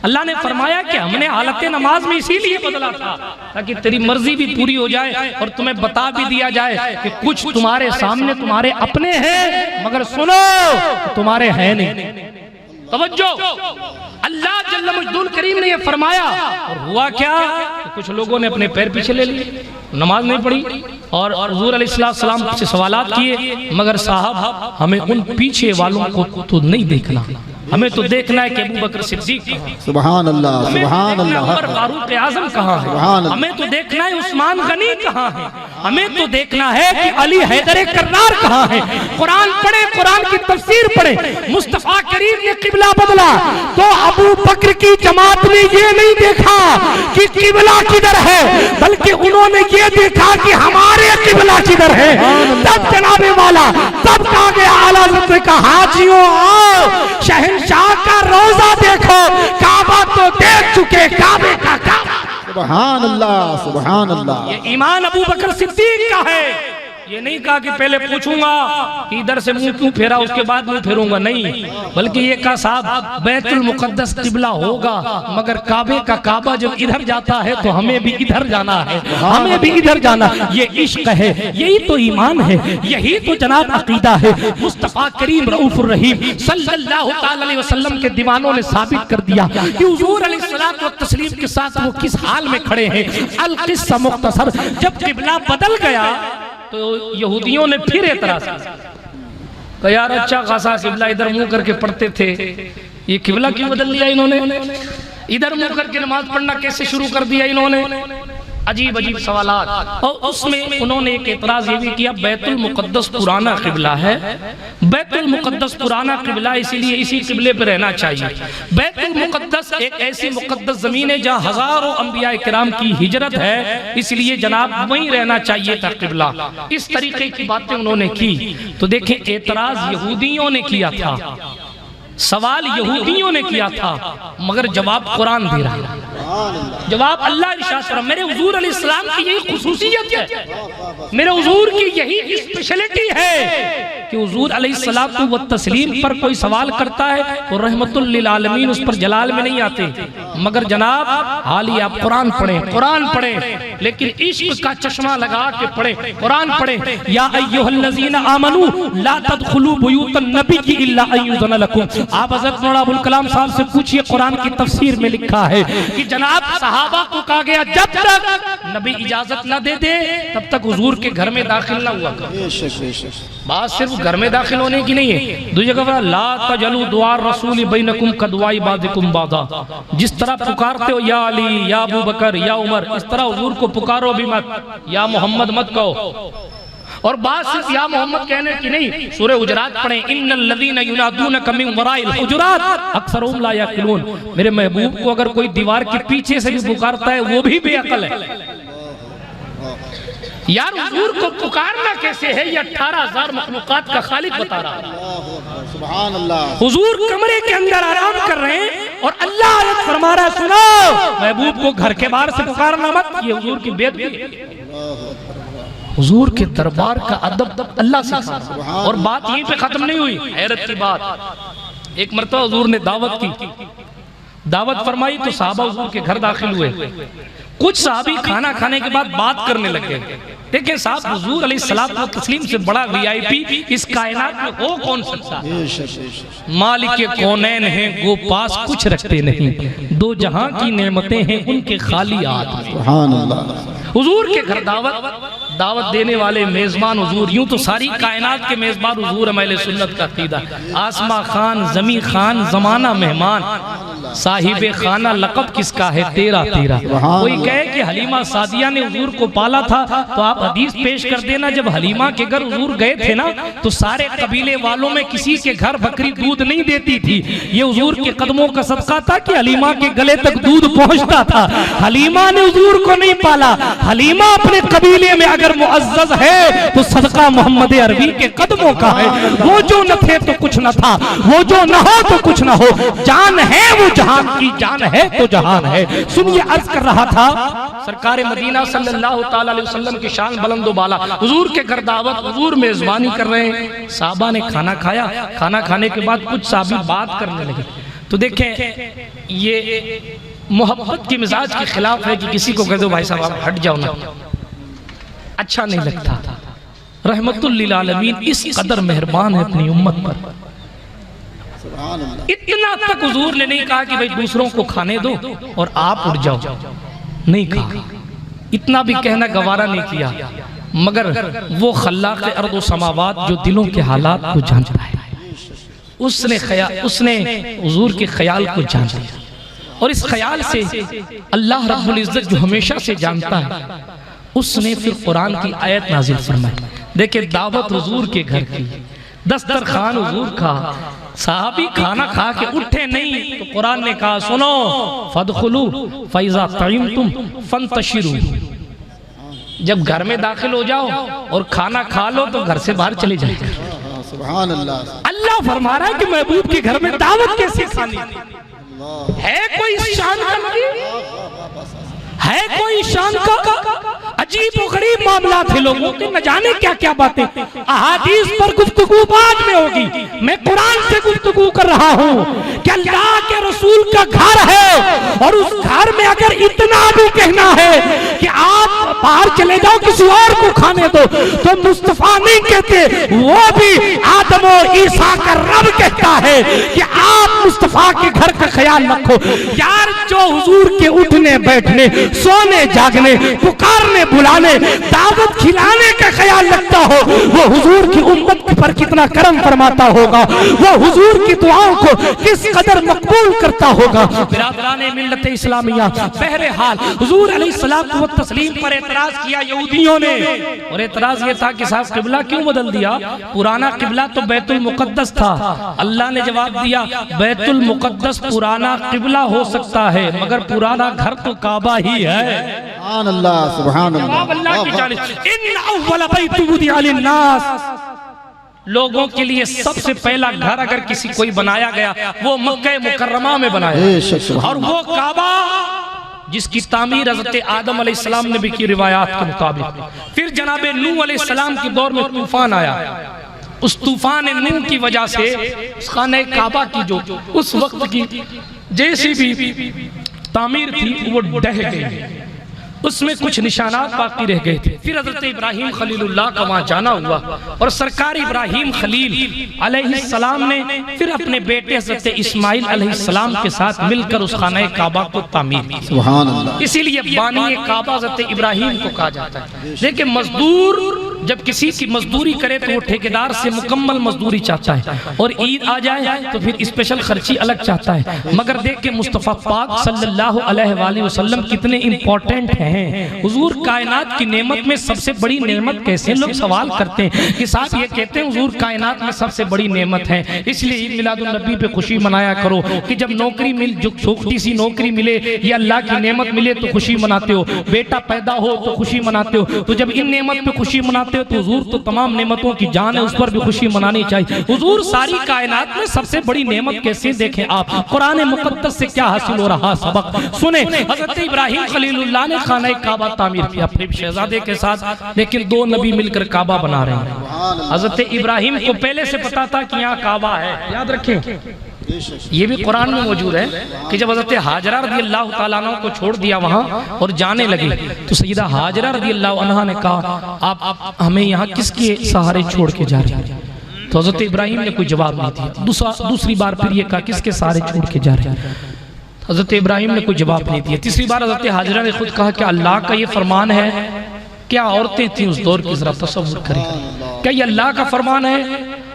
अल्लाह ने फरमाया कि हमने हालत नमाज में इसीलिए बदला था ताकि तेरी मर्जी भी पूरी हो जाए और तुम्हें बता भी दिया जाए कि कुछ तुम्हारे सामने तुम्हारे अपने हैं, मगर सुनो तुम्हारे हैं नहीं। तवज्जो, अल्लाह जल्ल मजदूल करीम ने ये फरमाया और हुआ क्या कि कुछ लोगों ने अपने पैर पीछे ले लिए, नमाज नहीं पढ़ी और हुजूर अलैहिस्सलाम से सवालात किए, मगर साहब हमें उन पीछे वालों को तो नहीं देखना, हमें तो देखना है कि अबू बकर सिद्दीक सुभान अल्लाह, सुभान अल्लाह, उमर फारूक आज़म कहाँ है, हमें तो देखना है उस्मान गनी कहाँ है, हमें तो देखना है कि अली हैदर कर्रार कहाँ है। कुरान पढ़े, कुरान की तफसीर पढ़े। मुस्तफा करीम ने किबला बदला तो अबू बकर की जमात ने ये नहीं देखा कि किबला किधर है, बल्कि उन्होंने ये देखा कि हमारे किबला किधर है। तब जनाबे वाला तब कहा गया आला हज़रत ने कहा हाजियों आओ शहंशाह का रोजा देखो, काबा तो देख चुके, काबे का काबा। सुभान अल्लाह, सुभान अल्लाह। ये ईमान अबू बकर सिद्दीक का है। ये नहीं कहा कि पहले पूछूंगा कि इधर से मुंह क्यों फेरा उसके बाद मुंह फेरूंगा, नहीं, बल्कि ये कहा साहब बैतुल मुकद्दस किबला होगा, मगर काबे का काबा जब इधर जाता है तो हमें भी इधर जाना है, हमें भी इधर जाना। ये इश्क है, यही तो ईमान है, यही तो जनाब अकीदा है। मुस्तफा करीम रऊफुर रहीम सल्लल्लाहु अलैहि वसल्लम के दीवानों ने साबित कर दिया कि हुजूर अलैहिस्सलातु व तस्लीम के साथ वो किस हाल में खड़े हैं। अल किस्सा मुख्तसर, जब किबला बदल गया तो यहूदियों ने फिर एतराज किया, यार अच्छा खासा किबला इधर मुंह करके पढ़ते थे, ये किबला क्यों बदल दिया इन्होंने, इधर मुंह करके नमाज पढ़ना कैसे शुरू कर दिया इन्होंने। अजीब अजीब सवालात। और उसमें उन्होंने एक एतराज ये भी किया, बैतुल मुकद्दस पुराना किबला है, बैतुल मुकद्दस पुराना किबला, इसीलिए इसी किबले पे रहना चाहिए। बैतुल मुकद्दस एक ऐसी मुकद्दस जमीन है जहाँ हजारों अंबिया किराम की हिजरत है, इसलिए जनाब वहीं रहना चाहिए था किबला। इस तरीके की बातें उन्होंने की। तो देखें एतराज यहूदियों ने किया था, सवाल यहूदियों ने किया था, मगर जवाब कुरान दे रहा है, जवाब अल्लाह इरशाद कर रहा है। मेरे हुजूर अलैहिस्सलाम की यही खुसूसियत है, मेरे हुजूर की यही स्पेशलिटी है कि हुजूर अलैहिस्सलातु व तस्लीम पर कोई सवाल करता है तो रहमतुल लिल आलमीन उस पर जलाल में नहीं आते, मगर जनाब हाली आप कुरान पढ़ें, कुरान पढ़ें, लेकिन इश्क का चश्मा लगा के पढ़ें, कुरान पढ़ें। या अय्युहल्लज़ीना आमनू ला तदखुलू बुयूतन नबी इल्ला अय्युज़न लकुम। आप हज़रत मौलाना अबुल कलाम साहब से पूछिए, कुरान की तफसीर में लिखा है कि जनाब सहाबा को कहा गया जब तक नबी इजाजत न दे दे तब तक हुजूर के घर में दाखिल न हुआ कर। बात सिर्फ घर में दाखिल होने की नहीं है, दूसरी जगह ला तजलू दुआ रसूल बैनकुम कदवाई बादिकुम बादा, जिस तरह पुकारते हो या अली या अबू बकर या उमर, इस तरह हुजूर को पुकारो भी मत, या मोहम्मद मत कहो। और बात सिर्फ या मोहम्मद कहने की नहीं, सूरह हुजरात पढ़ें, इन्नल लज़ीना युनादूनका मिन वराइल हुजुरात अक्सरुहुम ला यअक़िलून। मेरे महबूब को अगर कोई दीवार के पीछे से भी पुकारता है वो भी बेअक्ल है। यार हुजूर को पुकारना कैसे है, ये 18,000 मखलूकात का खालिक बता रहा है। सुभान अल्लाह। हुजूर कमरे के अंदर आराम कर रहे हैं और अल्लाह आयत फरमा रहा है, सुनो महबूब को घर के बाहर से पुकारना मत, ये हुजूर की बेअदबी, हुजूर के दरबार का अदब अल्लाह से। और बात यहीं पे खत्म नहीं हुई, हैरत की बात, एक मरतबा हुजूर ने दावत की, दावत फरमाई तो साहबा हुजूर के घर दाखिल हुए। कुछ साहबी खाना खाने के बाद बात करने लगे। देखिए साहब हुजूर अलैहिस्सलाम व तस्लीम से बड़ा वीआईपी इस कायनात में हो कौन सकता है। मालिक कौनैन हैं गो पास कुछ रखते नहीं, दो जहां की नेमतें हैं उनके खाली हाथ। सुभान अल्लाह। हुजूर के घर दावत देने वाले मेजबान हुजूर, यूं तो सारी कायनात के मेजबान हुजूर अहले सुन्नत का अकीदा। आसमा खान, जमी खान, जमाना मेहमान, साहिब खाना लक़ब किसका है? तेरा तेरा। कोई कहे कि हलीमा सादिया ने हुजूर को पाला था, तो आप हदीस पेश कर देना, जब हलीमा के घर हुजूर गए थे ना, तो सारे कबीले वालों में किसी के घर बकरी दूध नहीं देती थी। ये हुजूर के कदमों का सदका था कि हलीमा के गले तक दूध पहुंचता था। हलीमा ने हुजूर को नहीं पाला। हलीमा अपने कबीले में अगर मुअज़्ज़ज़ है तो सदका मोहम्मद अरबी के कदमों का है। वो जो न थे तो कुछ न था, वो जो न हो तो कुछ न हो, जान है वो जहान की, जान है तो जहान है। सुनिए, अर्ज कर रहा था सरकार मदीना सल्लल्लाहु ताला अलैहि वसल्लम की शान बुलंद बाला, हुजूर के घर दावत, हुजूर मेजबानी कर रहे हैं। साहबा ने खाना खाया, खाना खाने के बाद कुछ साहबी बात करने लगे। तो देखें, ये मोहब्बत की मिजाज के खिलाफ है कि किसी को कह दो भाई साहब आप हट जाओ ना, अच्छा नहीं लगता। रहमतुल लिल आलमीन इस कदर मेहरबान है अपनी उम्मत पर, इतना तक हुजूर ने नहीं कहा कि भाई दूसरों को खाने दो और आप उठ जाओ, नहीं कहा। इतना भी कहना गवारा नहीं किया, मगर वो खल्लाक़ अर्द व समावात जो दिलों के हालात को जानता है, उसने हुजूर के ख्याल को जान लिया। और इस ख्याल से अल्लाह रब्बुल इज्जत जो हमेशा से जानता है, उसने फिर कुरान की आयत नाजिल फरमाई। देखिए, दावत हुजूर के घर की, दस्तरखान हुजूर का, साहबी खाना खा के उठे नहीं तो कुरान ने कहा सुनो, फदखुलू फैज़ा तइमतुम फंतशिरू। जब घर में दाखिल हो जाओ और खाना खा लो तो घर से बाहर चले जाएगा। सुभान अल्लाह। अल्लाह फरमा रहा है कि महबूब के घर में दावत कैसे खानी है? कोई शान का नबी है, कोई शान का? अजीब व गरीब मामला थे लोगों के, न जाने क्या क्या बातें। अहादीस पर गुफ्तगू बाद में होगी, मैं कुरान से गुफ्तगू कर रहा हूँ कि अल्लाह के रसूल का घर है, और उस घर में अगर इतना भी कहना है कि आप बाहर चले जाओ किसी और को खाने दो, तो मुस्तफा नहीं कहते, वो भी आदम और ईसा का रब कहता है कि आप मुस्तफा के घर का ख्याल रखो। यार, जो हुजूर के उठने बैठने, सोने जागने, पुकारने बुलाने, दावत खिलाने का ख्याल रखता हो, वो हुजूर की उम्मत पर कितना करम फरमाता होगा, वो हुजूर की दुआओं को किस कदर मकबूल करता होगा। बिरादराने मिल्लत इस्लामिया, बहरहाल हुजूर अलैहिस्सलाम व तस्लीम पर एतराज किया यहूदियों ने, और एतराज ये था कि साहब किबला क्यों बदल दिया? पुराना किबला तो बैतुल मुकद्दस था। अल्लाह ने जवाब दिया, बैतुल मुकद्दस पुराना किबला हो सकता है, मगर पुराना घर तो काबा ही है। सुभान अल्लाह, सुभान अल्लाह। अल्लाह की जानिब इन अव्वल बैतु वुदिअ लिन्नास, लोगों के लिए सबसे पहला घर अगर किसी कोई बनाया गया वो मक्का मुकर्रमा में बनाया, और वो काबा जिसकी तामीर हज़रत आदम अलैहिस्सलाम ने भी की रिवायात के मुताबिक। फिर जनाबे नूह अलैहिस्सलाम के दौर में तूफान आया, उस तूफान नूह की वजह से खाने काबा की जो उस वक्त की जैसी भी तामीर थी वो ढह गई, उसमें कुछ निशानात बाकी रह गए थे। फिर हज़रत इब्राहीम खलीलुल्लाह का वहाँ जाना हुआ, और सरकार इब्राहीम खलील अलैहिस्सलाम ने फिर अपने बेटे हज़रत इस्माइल अलैहिस्सलाम के साथ मिलकर उस खाना काबा को तामीर की। सुभान अल्लाह। इसीलिए बानी काबा हज़रत इब्राहीम को कहा जाता है। देखिए, मजदूर जब किसी की मजदूरी करे तो वो ठेकेदार से मुकम्मल मजदूरी चाहता है, और ईद आ जाए तो फिर स्पेशल खर्ची अलग चाहता है। मगर देख के मुस्तफ़ा पाक सल्लल्लाहु अलैहि वसल्लम कितने इंपॉर्टेंट हैं। हुजूर कायनात की नेमत में सबसे बड़ी नेमत कैसे? लोग सवाल करते हैं कि साहब ये कहते हैं हुजूर कायनात में सबसे बड़ी नेमत है, इसलिए ईद मिलादुन नबी पे खुशी मनाया करो कि जब नौकरी मिल, जो छोटी सी नौकरी मिले या अल्लाह की नेमत मिले तो खुशी मनाते हो, बेटा पैदा हो तो खुशी मनाते हो। तो जब इन नेमत पे खुशी मनाते हो तो हुजूर तो तमाम नेमतों की जान है, उस पर भी खुशी मनानी चाहिए। हुजूर सारी कायनात में सबसे बड़ी नेमत कैसे? देखें आप कुरान मुकद्दस से क्या हासिल हो रहा सबक सुने। हज़रत इब्राहीम खलीलुल्लाह ने खाना काबा तामीर किया अपने शहजादे के साथ, लेकिन दो नबी मिलकर काबा बना रहे हैं। हज़रत इब्राहीम को पहले से पता था कि यहाँ काबा है, याद रखें, ये भी कुरान में मौजूद है कि जब हज़रत हाजरा रज़ियल्लाहु ताला अन्हा को छोड़ दिया वहाँ और जाने लगे, तो सैयदा हाजरा रज़ियल्लाहु अन्हा ने कहा आप हमें यहाँ किसके सहारे छोड़ के जा रहे हैं? तो हज़रत इब्राहीम ने कोई जवाब नहीं दिया। दूसरी बार फिर ये कहा किसके सहारे छोड़ के जा रहे हैं? हज़रत इब्राहीम ने कोई जवाब नहीं दिया। तीसरी बार हज़रत हाजरा ने खुद कहा कि अल्लाह का ये फरमान है। क्या औरतें थी उस दौर की, जरा तसव्वुर करें, क्या ये अल्लाह का फरमान है?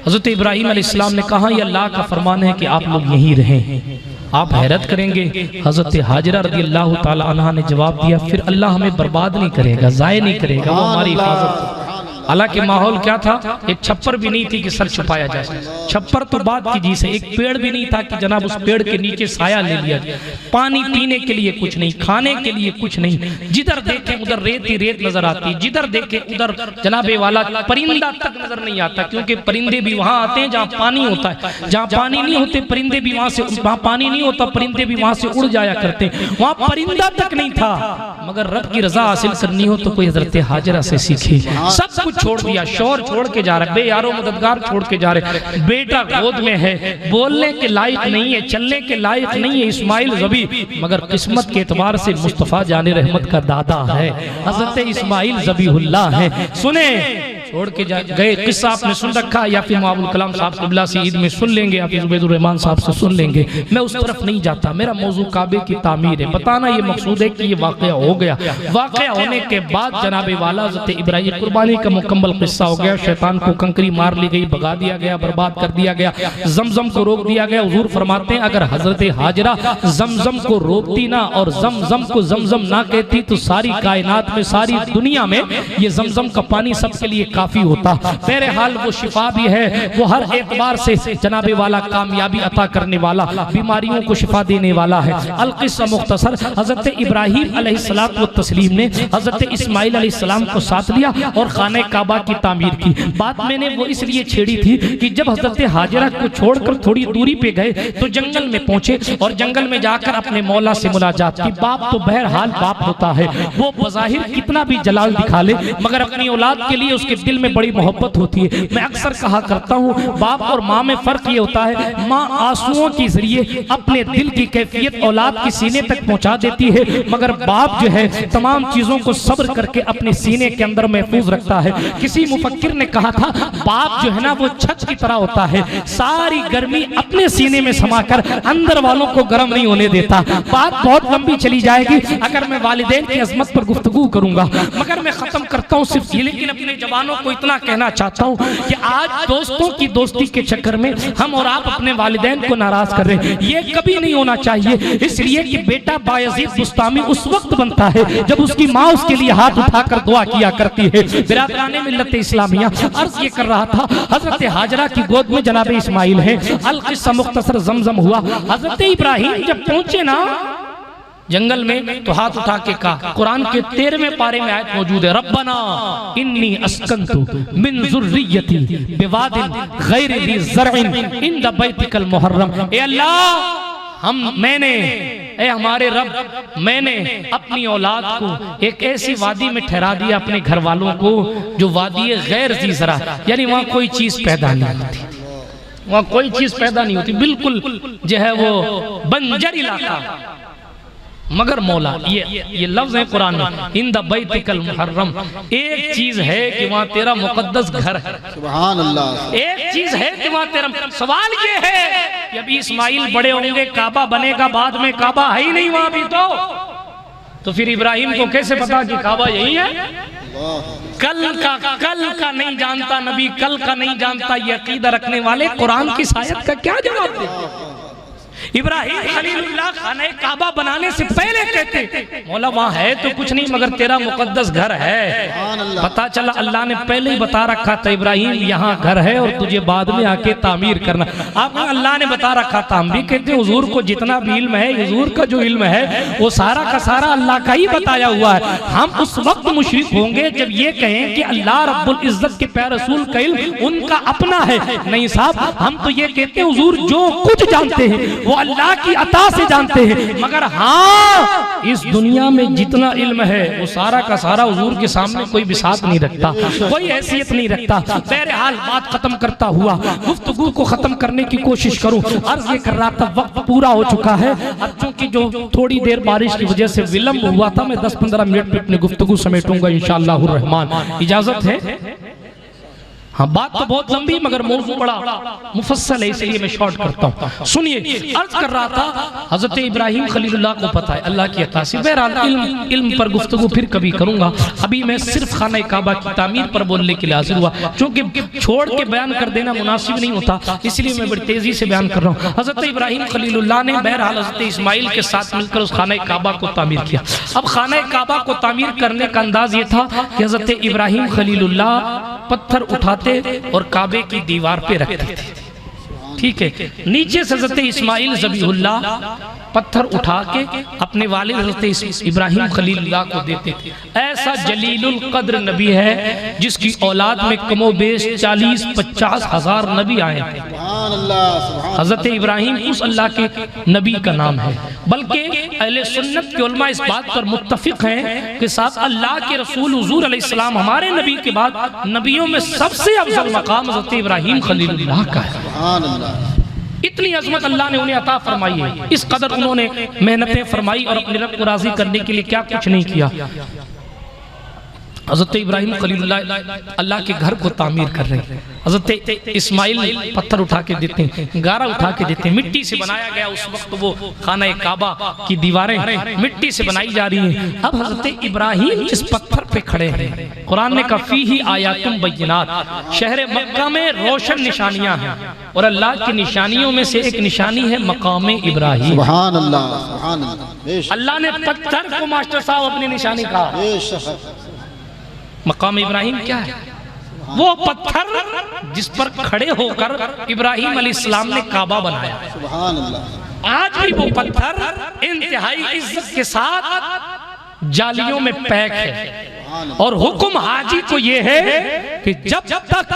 हज़रत इब्राहीम अलैहिस्सलाम ने कहा ये अल्लाह का फरमान है कि आप लोग यहीं रहें, आप हैरत करेंगे, हजरत हाजरा रज़ियल्लाहु ताला अन्हा ने जवाब दिया, फिर अल्लाह हमें बर्बाद नहीं करेगा, ज़ाय नहीं करेगा, वो हमारी हिफाजत। हालांकि माहौल क्या था, एक छप्पर भी नहीं थी कि सर छुपाया जा सके, छप्पर तो बात की जी से, एक पेड़ भी नहीं था कि जनाब उस पेड़ के नीचे साया ले लिया जाए, पानी पीने के लिए कुछ नहीं, खाने के लिए कुछ नहीं, जिधर देखें उधर रेत ही रेत नजर आती, जिधर देखें उधर जनाबे वाला परिंदा तक नजर नहीं आता, क्योंकि परिंदे भी वहां आते हैं जहाँ पानी होता है, जहाँ पानी नहीं होते परिंदे भी वहां से, वहां पानी नहीं होता परिंदे भी वहां से उड़ जाया करते, वहां परिंदा तक नहीं था। मगर रब की रजा हासिल करनी हो तो कोई हजरत हाजरा से सीखे, सब कुछ छोड़ दिया, शोर छोड़ के जा रहे, बेयारो मददगार छोड़ के जा रहे, बेटा गोद में है, बोलने के लायक नहीं है, चलने के लायक नहीं है इस्माइल ज़बी, मगर किस्मत के एतबार से मुस्तफ़ा जाने रहमत का दादा है, हजरत इस्माइल ज़बीहुल्लाह है। सुने, छोड़ के गए, किस्सा आपने सुन रखा, या फिर मुअव्वल कलाम साहब क़िबला से ईद में सुन लेंगे, या फिर ज़ुबैदुर रहमान साहब से सुन लेंगे। मैं उस तरफ नहीं जाता, मेरा मौजू काबे की तामीर है, बताना ये मकसूद है कि ये वाक़या हो गया। वाक़या होने के बाद जनाबे वाला हज़रत इब्राहीम कुर्बानी का मुकम्मल किस्सा हो गया, शैतान को कंकरी मार ली गई, भगा दिया गया, बर्बाद कर दिया गया, जमजम को रोक दिया गया। हुजूर फरमाते हैं अगर हज़रत हाजरा जमजम को रोकती ना और जमजम को जमजम ना कहती तो सारी कायनात में, सारी दुनिया में ये जमजम का पानी सबके लिए काफी होता। मेरे हाल वो शिफा भी है, वो हर एतबार से जनाबे वाला कामयाबी अता करने वाला, बीमारियों को शिफा देने वाला है। अल क़िस्सा मुख्तसर, हज़रत इब्राहीम अलैहिस्सलातु व तस्लीम ने हज़रत इस्माइल अलैहिस्सलाम को साथ लिया और खाने काबा की तामीर की। बात मैंने वो इसलिए छेड़ी थी कि जब हज़रत हाजरा को छोड़कर थोड़ी दूरी पे गए तो जंगल में पहुंचे और जंगल में जाकर अपने मौला से मुलाकात की। बाप तो बहरहाल बाप होता है, वो बज़ाहिर कितना भी जलाल दिखा ले मगर अपनी औलाद के लिए उसके दिल में बड़ी मोहब्बत होती है। मैं अक्सर कहा करता हूँ बाप और माँ में फर्क ये होता है, माँ आंसुओं के जरिए अपने दिल की कैफियत औलाद के सीने तक पहुँचा देती है, मगर बाप जो है तमाम चीजों को सब्र करके अपने सीने के अंदर महफूज रखता है। किसी मुफक्किर ने कहा था बाप जो है ना वो छत की तरह होता है, सारी गर्मी अपने सीने में समाकर अंदर वालों को गर्म नहीं होने देता। बात बहुत लंबी चली जाएगी अगर मैं वालिदैन की अजमत पर गुफ्तगू करूंगा, मगर मैं खत्म करता हूँ सिर्फ ये, लेकिन अपने जवानों को इतना कहना चाहता हूँ कि आज दोस्तों की दोस्ती के चक्कर में हम और आप अपने वालिदैन को नाराज कर रहे हैं, ये कभी नहीं होना चाहिए। इसलिए कि बेटा बायज़ीद बुस्तामी उस वक्त बनता है जब उसकी माँ उसके लिए हाथ उठाकर दुआ किया करती है। बिरादराने मिल्लत इस्लामिया, अर्ज ये कर रहा था हजरत हाजरा की गोद में जनाब इस्माइल है। अल क़िस्सा मुख्तसर जमजम हुआ। हजरत इब्राहीम जब पहुंचे ना जंगल में तो हाथ उठा के कहा, कुरान के 13वें पारे में आयत मौजूद है, रब्बना इन्नी अस्कंतु मिन ज़ुर्रियती बिवादिन गैरि ज़ी ज़र्इन इंद बैतिकल मुहर्रम। ए अल्लाह ए हमारे रब, मैंने अपनी औलाद को एक ऐसी वादी में ठहरा दिया अपने घर वालों को जो वादी गैर ज़ी ज़रा, यानी वहाँ कोई चीज पैदा नहीं होती, वहाँ कोई चीज पैदा नहीं होती, बिल्कुल जो है वो बंजर इलाका। मगर मौला ये लफ्ज है कुरान में, इन द बैतिकल मुहर्रम, एक चीज है कि वहाँ तेरा मुकद्दस घर है, सुभान अल्लाह। एक चीज है कि वहाँ तेरा, सवाल ये है कि अभी इस्माइल बड़े होंगे, काबा बनेगा, बाद में काबा है ही नहीं वहाँ भी, तो फिर इब्राहिम को कैसे पता कि काबा यही है? कल का नहीं जानता नबी, कल का नहीं जानता, ये अकीदा रखने वाले कुरान की आयत का क्या जवाब दे? इब्राहिम खलीलुल्लाह खाने काबा बनाने से पहले कहते मौला वहाँ है तो कुछ नहीं मगर तेरा मुकद्दस घर है। पता चला अल्लाह ने पहले ही बता रखा था इब्राहिम यहाँ घर है और तुझे बाद में आके तामीर करना। आप अल्लाह ने बता रखा था, हम भी कहते हैं हुजूर को जितना भी इल्म है, हुजूर का जो इल्म है वो सारा का सारा अल्लाह का ही बताया हुआ है। हम उस वक्त मुशरिक होंगे जब ये कहें कि अल्लाह रब्बुल इज्जत के प्यारे रसूल का इल्म उनका अपना है। नहीं साहब, हम तो ये कहते हैं हुजूर जो कुछ जानते हैं वो अल्लाह की अता से जानते हैं, मगर हाँ इस दुनिया में जितना इल्म है वो सारा का सारा हुजूर के सामने कोई बिसात नहीं रखता, कोई हैसियत नहीं रखता। बहरहाल बात खत्म करता हुआ गुफ्तगू को खत्म करने की कोशिश करूं। अर्ज ये कर रहा था वक्त पूरा हो चुका है, अब चूंकि जो थोड़ी देर बारिश की वजह से विलंब हुआ था, मैं 10-15 मिनट में अपनी गुफ्तगू समेटूंगा इंशाअल्लाह रहमान। इजाजत है? हाँ, बात तो बहुत लंबी मगर मौजू बड़ा मुफस्सल है, इसलिए मैं शॉर्ट करता हूँ। सुनिए, अर्ज कर रहा था हजरत इब्राहिम खलीलुल्लाह को पता है अल्लाह की अता से। बहरहाल इल्म पर गुफ्तगू फिर कभी करूंगा, अभी मैं सिर्फ खाना काबा की तामीर पर बोलने के लिए हाजिर हुआ, क्योंकि छोड़ के बयान कर देना मुनासिब नहीं होता, इसलिए मैं बड़ी तेजी से बयान कर रहा हूँ। हजरत इब्राहिम खलीलुल्लाह ने बहरहाल हजरत इस्माइल के साथ मिलकर उस खाना काबा को तामीर किया। अब खाना काबा को तामीर करने का अंदाज ये था कि हजरत इब्राहिम खलीलुल्लाह पत्थर उठाते और काबे की दीवार पे रखते थे, ठीक है। नीचे से हजरत इस्माइल ज़बीहुल्लाह पत्थर उठा के अपने वालिद हजरत इब्राहिम खलीलुल्लाह को देते थे। ऐसा जलीलुल कद्र नबी है जिसकी औलाद में कमोबेश 40-50 हज़ार नबी आए थे। हजरत इब्राहिम उस अल्लाह के नबी का नाम है। बल्कि अहले सुन्नत के उलमा इस बात पर मुत्तफिक हैं कि साथ अल्लाह के रसूल हुजूर अलैहिस्सलाम हमारे नबी के बाद नबियों में सबसे अफजल मकाम हजरत इब्राहिम खलीलुल्लाह का है। इतनी अजमत अल्लाह ने उन्हें अता फरमाई है, इस कदर उन्होंने मेहनतें फरमाई और अपने रब को राजी करने के लिए क्या कुछ नहीं किया। हजरत इब्राहिम खलीलुल्लाह अल्लाह के घर को तामीर कर रहे हैं। हजरत इस्माइल पत्थर उठा के देते हैं, गारा उठा के देते हैं। मिट्टी से बनाया गया उस वक्त वो खाना काबा की दीवारें मिट्टी से बनाई जा रही हैं। अब हजरत इब्राहिम जिस पत्थर पे खड़े हैं, कुरान ने कहा फीही आयातुम बय्यिनात, शहर मक्का में रोशन निशानियां हैं और अल्लाह की निशानियों में से एक निशानी है मकाम इब्राहिम। सुभान अल्लाह, सुभान अल्लाह। अल्लाह ने पत्थर को मास्टर साहब अपनी निशानी कहा। मकाम इब्राहिम क्या है? वो पत्थर जिस पर खड़े होकर इब्राहिम अलैहिस्सलाम ने काबा बनाया। सुभान अल्लाह। आज भी वो पत्थर इंतहाई इज्जत के साथ जालियों में पैक है और हुक्म हाजी को ये है कि जब तक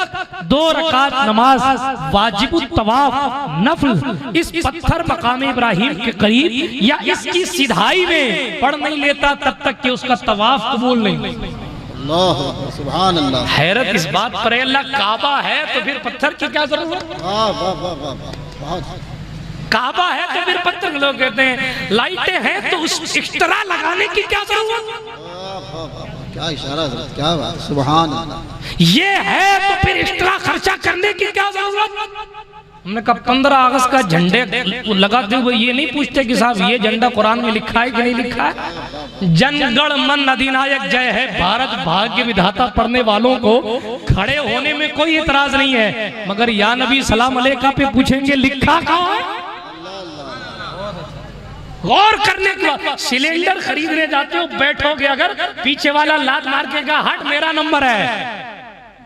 2 रकात नमाज वाजिब तवाफ नफल इस पत्थर मकाम इब्राहिम के करीब या इसकी सिधाई में पढ़ नहीं लेता तब तक कि उसका तवाफ कबूल नहीं। सुभान अल्लाह। हैरत इस बात पर है, अल्लाह काबा है तो फिर पत्थर की क्या जरूरत? काबा है तो फिर पत्थर, लोग कहते हैं लाइटें हैं तो उस एक्स्ट्रा लगाने की क्या जरूरत? क्या इशारा, क्या बात। सुभान अल्लाह। ये है तो फिर एक्स्ट्रा खर्चा करने की क्या जरूरत? हमने कहा 15 अगस्त का झंडे लगाते हुए ये नहीं पूछते कि साहब ये झंडा कुरान में लिखा है कि नहीं लिखा है। जनगण मन अधिनायक जय है भारत भाग्य विधाता पढ़ने वालों को खड़े होने में कोई इतराज नहीं है, मगर या नबी सलाम अलैका पे पूछेंगे लिखा कहाँ है? गौर करने के बाद सिलेंडर खरीदने जाते हो, बैठोगे अगर पीछे वाला लात मार के कहा हट मेरा नंबर है,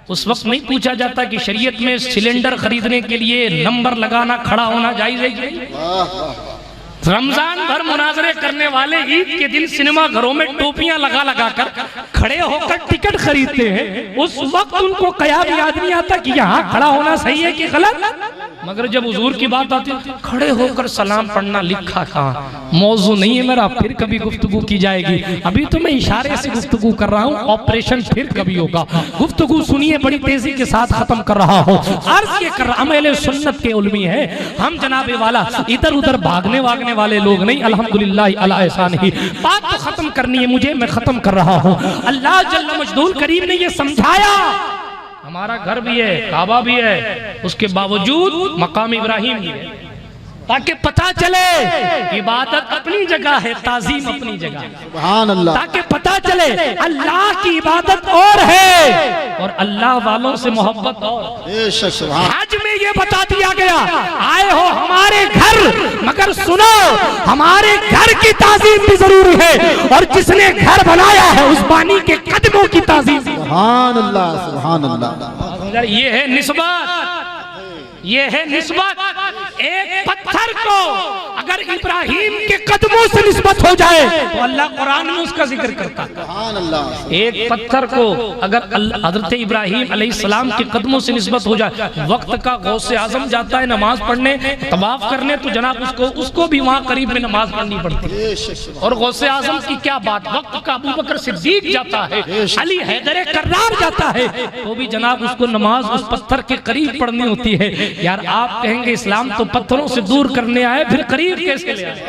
उस वक्त नहीं पूछा जाता कि शरीयत में सिलेंडर खरीदने के लिए नंबर लगाना खड़ा होना जायज है। रमजान भर मुनाजरे करने वाले ईद के दिन सिनेमा घरों में टोपियां लगा लगा कर खड़े होकर टिकट खरीदते हैं, उस वक्त उनको कयाम याद नहीं आता कि यहाँ खड़ा होना सही है कि गलत। मगर जब हुजूर की बात आती है खड़े होकर सलाम पढ़ना लिखा कहाँ? मौजू नहीं है मेरा, फिर कभी गुफ्तगू की जाएगी। अभी तो मैं इशारे से गुफ्तगू कर रहा हूँ, ऑपरेशन फिर कभी होगा। गुफ्तगू सुनिए, बड़ी तेजी के साथ खत्म कर रहा हूँ। अर्ज ये कर रहा हूं, अहले सुन्नत के उलमी है हम, जनाबे वाला इधर उधर भागने वागने वाले लोग नहीं। अल्हम्दुलिल्लाह अला एहसान ही। बात तो खत्म करनी है मुझे, मैं खत्म कर रहा हूँ। अल्लाह जल्ल मजदूल करीम ने ये समझाया हमारा घर भी है, काबा भी है, उसके बावजूद मकाम इब्राहिम भी है, ताकि पता चले इबादत अपनी जगह है, ताजीम अपनी जगह, सुभान अल्लाह, ताकि पता चले अल्लाह की इबादत और है और अल्लाह वालों से मोहब्बत और। हज में ये बता दिया गया आए हो हमारे घर, मगर सुनो हमारे घर की ताजीम भी जरूरी है और जिसने घर बनाया है उस बानी के कदमों की ताजीम। सुभान अल्लाह, सुभान अल्लाह। ये है निस्बत, ये है निस्बत। एक पत्थर को अगर इब्राहिम के कदमों से निस्बत हो जाए तो अल्लाह कुरान में उसका जिक्र करता है। एक पत्थर को अगर हजरत इब्राहिम अलैहिस्सलाम के कदमों से निस्बत हो जाए, वक्त का गौसे आजम जाता है नमाज पढ़ने तवाफ करने तो जनाब उसको भी वहाँ करीब में नमाज पढ़नी पड़ती है। और गौसे आजम की क्या बात, वक्त का अबू बकर सिद्दीक जाता है, अली हैदर कर्रार जाता है, तो भी जनाब उसको नमाज उस पत्थर के करीब पढ़नी होती है। यार आप कहेंगे इस्लाम तो पत्थरों से दूर करने आए, फिर करीब कैसे ले आए?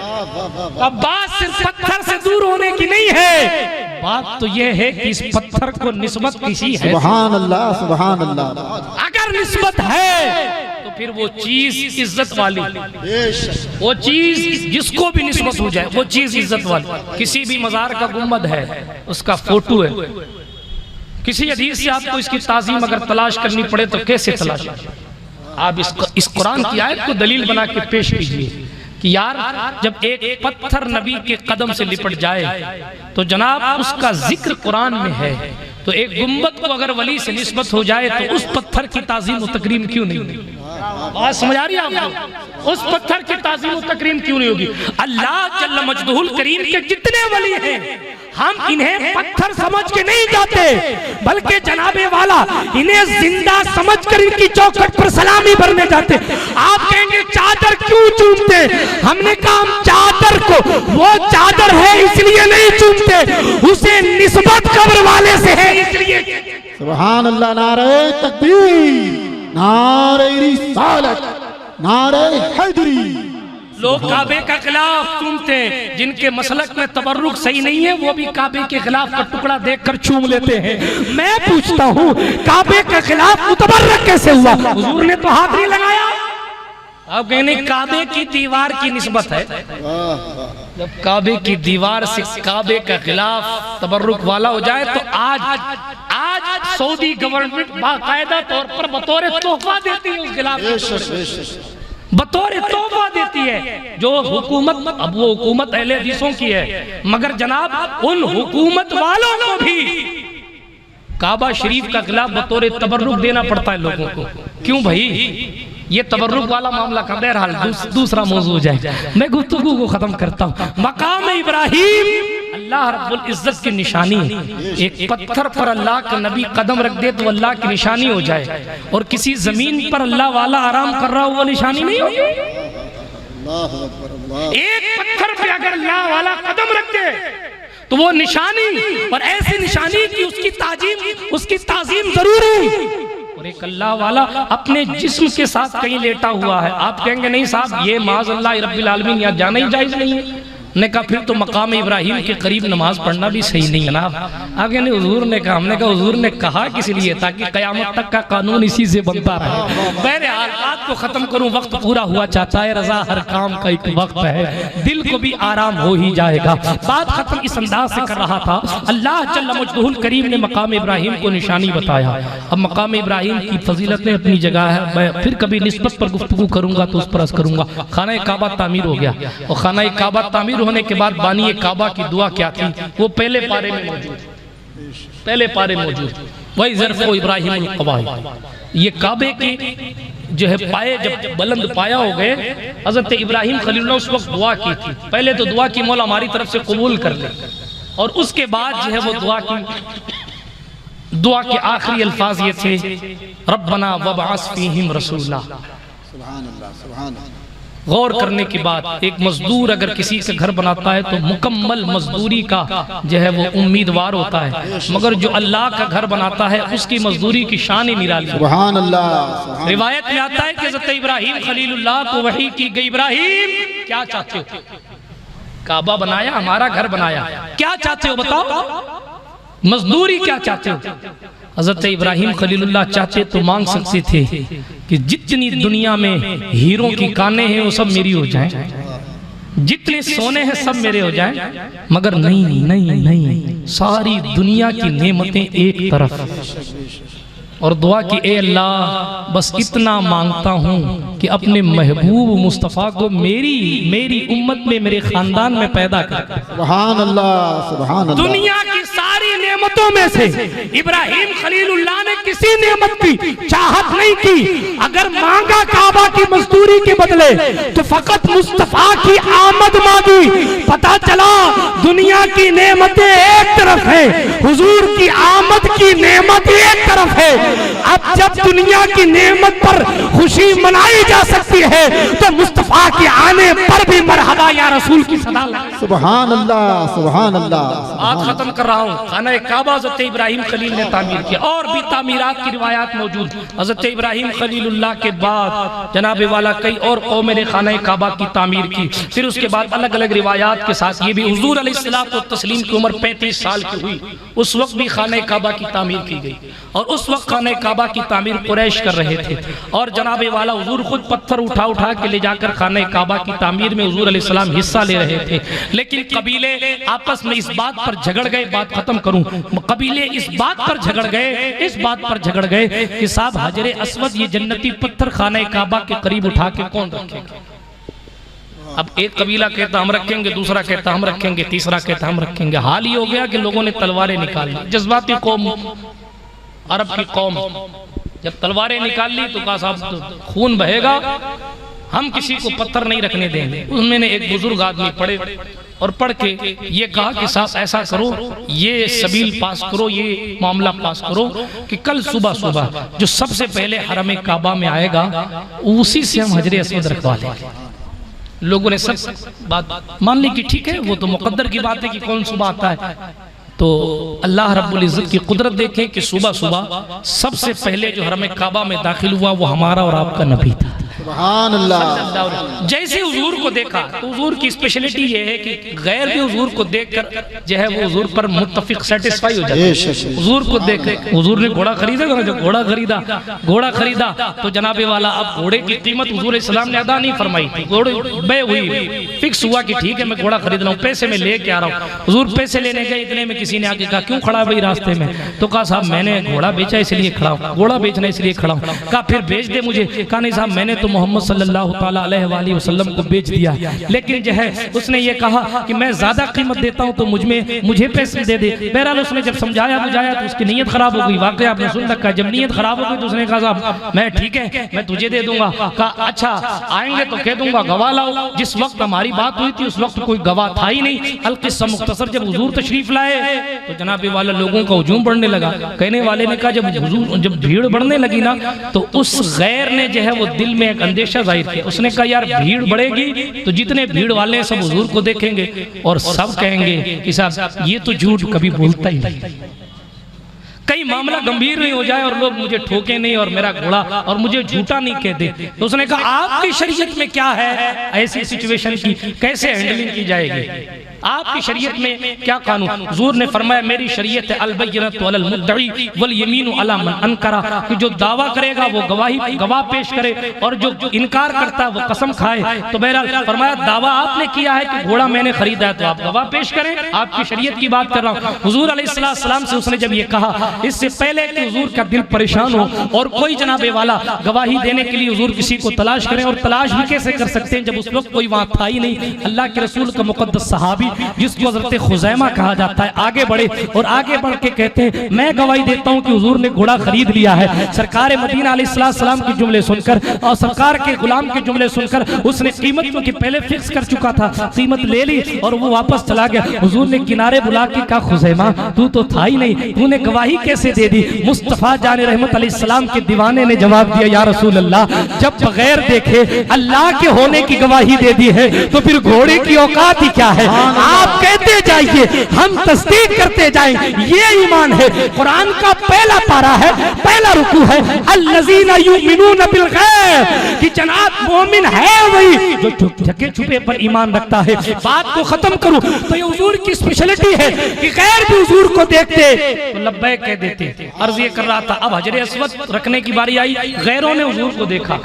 अब बात सिर्फ पत्थर से दूर होने की नहीं है, बात तो यह है कि इस पत्थर को निस्बत किसी है। सुभान अल्लाह, सुभान अल्लाह। अगर निस्बत है तो फिर वो चीज इज्जत वाली, वो चीज जिसको भी निस्बत हो जाए वो चीज इज्जत वाली। किसी भी मजार का गुंबद है, उसका फोटो है, किसी हदीस से आपको इसकी ताजीम अगर तलाश करनी पड़े तो कैसे तलाश? आप इस कुरान की आयत को दलील बना के पेश कीजिए कि यार जब एक पत्थर नबी के कदम से लिपट जाए तो जनाब उसका जिक्र कुरान में है, तो एक गुंबद को अगर वली से निस्बत हो जाए तो उस पत्थर की ताजीम और तकरीम क्यों नहीं होगी? बात समझ आ रही है आपको? उस पत्थर की ताजीम और तकरीम क्यों नहीं होगी? अल्लाह जल्ल मजदुहुल करीम के जितने वली हैं, हम इन्हें पत्थर समझ के नहीं जाते, बल्कि जनाबे वाला इन्हें जिंदा समझकर इनकी चौखट पर सलामी भरने जाते। आप कहेंगे चादर क्यों चूमते? हमने कहा हम चादर को, वो चादर है इसलिए नहीं चूमते, उसे निस्बत कब्र वाले से है इसलिए। सुभान अल्लाह। नारे तकबीर, नारे रिसालत, नारे हैदरी। लोग काबे का खिलाफ चूमते हैं, जिनके मसलक में तबर्रुक सही नहीं है वो भी काबे के खिलाफ का टुकड़ा देखकर चूम लेते हैं। मैं पूछता हूँ काबे के खिलाफ मुतबर्रक कैसे हुआ? हुजूर ने तो हाथ नहीं लगाया। अब कहने काबे की दीवार की निस्बत है, जब काबे की दीवार से काबे का खिलाफ तबर्रुक वाला हो जाए तो आज सऊदी गवर्नमेंट बाकायदा तौर पर बतौर तोहफा देती है उस खिलाफ, बतौर तोहफा देती है। जो हुकूमत, अब वो हुकूमत अहले हदीसों की है, मगर जनाब उन हुकूमत वालों को भी काबा शरीफ का खिलाफ बतौर तबर्रुक देना पड़ता है लोगों को। क्यों भाई? ये तबर्रुक वाला मामला का बहरहाल दूसरा मौजू जाए, मैं गुफ्तगू को खत्म करता हूँ। मकाम इब्राहिम अल्लाह रब्बुल इज्जत की निशानी है। एक पत्थर पर अल्लाह का नबी कदम रख दे तो अल्लाह की निशानी हो जाए, और किसी जमीन पर अल्लाह वाला आराम कर रहा हो वो निशानी नहीं होगी। एक पत्थर पे अगर अल्लाह वाला कदम रख दे तो वो निशानी, और ऐसी निशानी की उसकी ताजीम जरूरी। और एक अल्लाह वाला अपने जिस्म के साथ कहीं लेटा हुआ है, आप कहेंगे नहीं साहब ये माज़ अल्लाह रब्बिल आलमीन यहाँ जाना ही जायज नहीं है। ने कहा फिर तो मकाम इब्राहिम के करीब नमाज पढ़ना भी सही नहीं है ना। आगे ने हुजूर ने कहा, हमने कहा हुजूर ने कहा किस लिए? ताकि कयामत तक का कानून इसी से बनता रहे। बहरहाल बात को खत्म करूं, वक्त पूरा हुआ चाहता है, रजा हर काम का एक वक्त है, दिल को भी आराम हो ही जाएगा। बात खत्म इस अंदाज से कर रहा था, अल्लाह जल्ल मजदुहुल करीम ने मकाम इब्राहिम को निशानी बताया। अब मकाम इब्राहिम की फजीलतें अपनी जगह है, मैं फिर कभी निस्बत पर गुफ्तगू करूंगा तो उस पर अर्ज करूंगा। खाना काबा तामीर हो गया, और खाना काबा तामीर होने के बाद बानी काबा की दुआ क्या थी वो पहले पारे में मौजूद, वही ज़र्फ़ो इब्राहिम क़वाइद। ये काबे के जो है पाए जब बुलंद पाया हो गए, हज़रत इब्राहिम खलीलुल्लाह उस वक्त दुआ की थी। पहले तो दुआ की मौला हमारी तरफ से कबूल कर ले, और उसके बाद जो है वो दुआ के आखिरी अल्फाज ये थे, रब्बना वबअस फीहिम रसूला। सुभान अल्लाह, सुभान अल्लाह। गौर करने के बाद एक मजदूर अगर किसी से घर बनाता है तो मुकम्मल मजदूरी का जो है वो उम्मीदवार होता है, मगर जो अल्लाह का घर बनाता है उसकी मजदूरी की शान ही निराली। सुभान अल्लाह। रिवायत में आता है कि हज़रत इब्राहिम खलीलुल्लाह को वही की गई, इब्राहिम क्या चाहते हो? काबा बनाया, हमारा घर बनाया, क्या चाहते हो बताओ? मजदूरी क्या चाहते हो? हज़रत इब्राहिम खलीलुल्लाह चाहते तो मांग सकते थे कि जितनी दुनिया में हीरों की कानें हैं वो सब मेरी हो जाएं, जितने सोने हैं सब मेरे हो जाएं, मगर नहीं नहीं नहीं, सारी दुनिया की नेमतें एक तरफ। और दुआ की ए अल्लाह बस इतना मांगता हूँ कि अपने महबूब मुस्तफ़ा को मेरी उम्मत में, मेरे खानदान में पैदा कर। सुभान अल्लाह, सुभान अल्लाह। दुनिया की सारी नेमतों में से इब्राहिम खलीलुल्लाह ने किसी नेमत की चाहत नहीं की। अगर मांगा काबा की मजदूरी के बदले तो फकत मुस्तफ़ा की आमद मांगी। पता चला दुनिया की नेमतें एक तरफ है, हुजूर की आमद की नेमत एक तरफ है। अब जब दुनिया की नेमत पर खुशी मनाई जा सकती है तो मुस्तफा के आने पर भी मरहबा या रसूल की सदा लगे। सुभान अल्लाह, सुभान अल्लाह। बात खत्म कर रहा हूँ। खाना काबा हज़रत इब्राहिम खलील ने तामीर किया, और भी तामीरात की रिवायात मौजूद। हज़रत इब्राहिम खलीलुल्लाह के बाद जनाब वाला कई और कौमें ने खाना काबा की तामीर की। फिर उसके बाद अलग अलग रिवायात के साथ ये भी हुजूर अलैहिस्सलातु तस्लीम की उम्र 35 साल की हुई, उस वक्त भी खाना काबा की तामीर की गई। और उस वक्त खाना काबा की तामीर कुरैश कर रहे थे, और जनाब वाला हुजूर खुद पत्थर उठा उठा के ले जाकर खाना काबा की तामीर में हुजूर अलैहिस्सलाम हिस्सा ले रहे थे। लेकिन कबीले आपस में इस बात पर झगड़ गए, बात खत्म करूं, कबीले इस बात पर झगड़ गए कि साहब हजरे अस्वद ये जन्नती पत्थर खाना काबा के करीब उठा के कौन रखेगा। अब एक कबीला कहता हम रखेंगे, दूसरा कहता हम रखेंगे, तीसरा कहता हम रखेंगे। हाल ये हो गया कि लोगों ने तलवारें निकाल ली। जज्बाती कौम, अरब की कौम जब तलवारें निकाल ली तो कहा साहब तो खून बहेगा, हम किसी को पत्थर नहीं रखने देंगे। उन्होंने एक बुजुर्ग आदमी पढ़े और पढ़ के ये कहा कि साहब ऐसा करो, ये सबील पास करो, ये मामला पास करो कि कल सुबह सुबह जो सबसे पहले हरम काबा में आएगा उसी से हम हजरे अस्वद रखवा लेंगे। लोगों ने सब बात मान ली कि ठीक है, वो तो मुकद्दर की बात है कि कौन सुबह आता है। तो अल्लाह रब्बुल इज्जत की कुदरत देखें कि सुबह सुबह सबसे पहले जो हरम काबा में दाखिल हुआ वो हमारा और आपका नबी था। सुभान अल्लाह। जैसे हुजूर को देखा तो हुजूर की स्पेशलिटी ये है कि गैर भी हुजूर को देखकर जो है वो हुजूर पर मुत्तफिक सेटिस्फाई हो जाते हैं। हुजूर को देख, हुजूर ने घोड़ा खरीदा, जो घोड़ा खरीदा तो जनाबे वाला अब घोड़े की कीमत हुजूर इस्लाम ने अदा नहीं फरमाई थी। घोड़े बे हुई, फिक्स हुआ कि ठीक है मैं घोड़ा खरीद रहा हूँ, पैसे में लेके आ रहा हूँ। हुजूर पैसे लेने गए, इतने में किसी ने आके कहा क्यों खड़ा भाई रास्ते में? तो कहा साहब मैंने घोड़ा बेचा इसलिए खड़ा हूँ, घोड़ा बेचना इसलिए खड़ा हूँ। कहा फिर बेच दे मुझे। कहा नहीं साहब मैंने तो मोहम्मद सल्लल्लाहु ताला अलैहि वसल्लम को बेच दिया, लेकिन जो है उसने ये कहा कि मैं ज्यादा कीमत देता हूं तो मुझे पैसे दे दे। बहरहाल उसने जब समझाया बुझाया तो उसकी नीयत खराब हो गई। वाकई आपने सुन रखा है, जब नीयत खराब हो गई तो उसने कहा साहब मैं ठीक है मैं तुझे दे दूंगा। कहा अच्छा आएंगे तो कह दूंगा गवाह लाओ। जिस वक्त हमारी बात हुई थी उस वक्त कोई गवाह था ही नहीं। अलकिस्सा मुख्तसर जब हुजूर तशरीफ लाए तो जनाबे वाला लोगों का हुजूम बढ़ने लगा। कहने वाले ने कहा जब भीड़ बढ़ने लगी ना तो उस गैर ने जो है वो दिल में एक अंदेशा जाहिर किया। उसने कहा यार भीड़ बढ़ेगी तो जितने भीड़ वाले सब हुजूर को देखेंगे और सब कहेंगे कि साहब ये तो झूठ कभी बोलता ही नहीं। कहीं मामला गंभीर नहीं हो जाए और लोग मुझे ठोके नहीं और मेरा घोड़ा और मुझे झूठा नहीं कह दे। तो उसने कहा आपकी शरीयत में क्या है ऐसी सिचुएशन की कैसे हैंडलिंग की जाएगी? आपकी शरीयत में क्या कानून? हुजूर ने फरमाया मेरी शरीयत है अलबय्यनतु अलल मुद्दई वल यमीनु अला मन अनकरा, कि जो दावा करेगा वो गवाह पेश करे और जो इनकार करता है वो कसम खाए। तो बहरहाल फरमाया दावा आपने किया है कि घोड़ा मैंने खरीदा है तो आप गवाह पेश करें। आपकी शरीयत की बात कर रहा हूँ। हुजूर अलैहिस्सलाम से उसने जब ये कहा, इससे पहले कि हुजूर का दिल परेशान हो और कोई जनाबे वाला गवाही देने के लिए हुजूर किसी को तलाश करें, और तलाश भी कैसे कर सकते हैं जब उस वक्त कोई वहां था ही नहीं। अल्लाह के रसूल का मुकद्दस सहाबी जिसको हज़रत खुज़ैमा कहा जाता है आगे बढ़े और आगे बढ़ के कहते हैं मैं गवाही देता हूं कि हुजूर ने घोड़ा खरीद लिया है। सरकार मदीना अलैहिस्सलाम के जुमले सुनकर और सरकार के गुलाम के जुमले सुनकर उसने कीमत क्योंकि पहले फिक्स कर चुका था, कीमत ले ली और वो वापस चला गया। हुजूर ने किनारे बुला के कहा खुज़ैमा तू तो था ही नहीं, तूने गवाही कैसे दे दी? मुस्तफा जान रहमत अलैहिस्सलाम के दीवाने ने जवाब दिया या रसूल अल्लाह जब बगैर देखे अल्लाह के होने की गवाही दे दी है तो फिर घोड़े की औकात ही क्या है? आप कहते जाइए हम तस्दीक करते जाएंगे। ये ईमान है। कुरान का पहला पारा है, पहला रुकू है अल्लज़ीना युमिनूना बिल गैब, कि जनाब मोमिन है वही जो ढके छुपे पर ईमान रखता है। बात को खत्म करूं तो ये हुजूर की स्पेशलिटी है कि गैर भी हुजूर को देखते तो लब्बैक कह देते। अर्ज ये कर रहा था अब हजरे अस्वद रखने की बारी आई, गैरों ने हुजूर को देखा,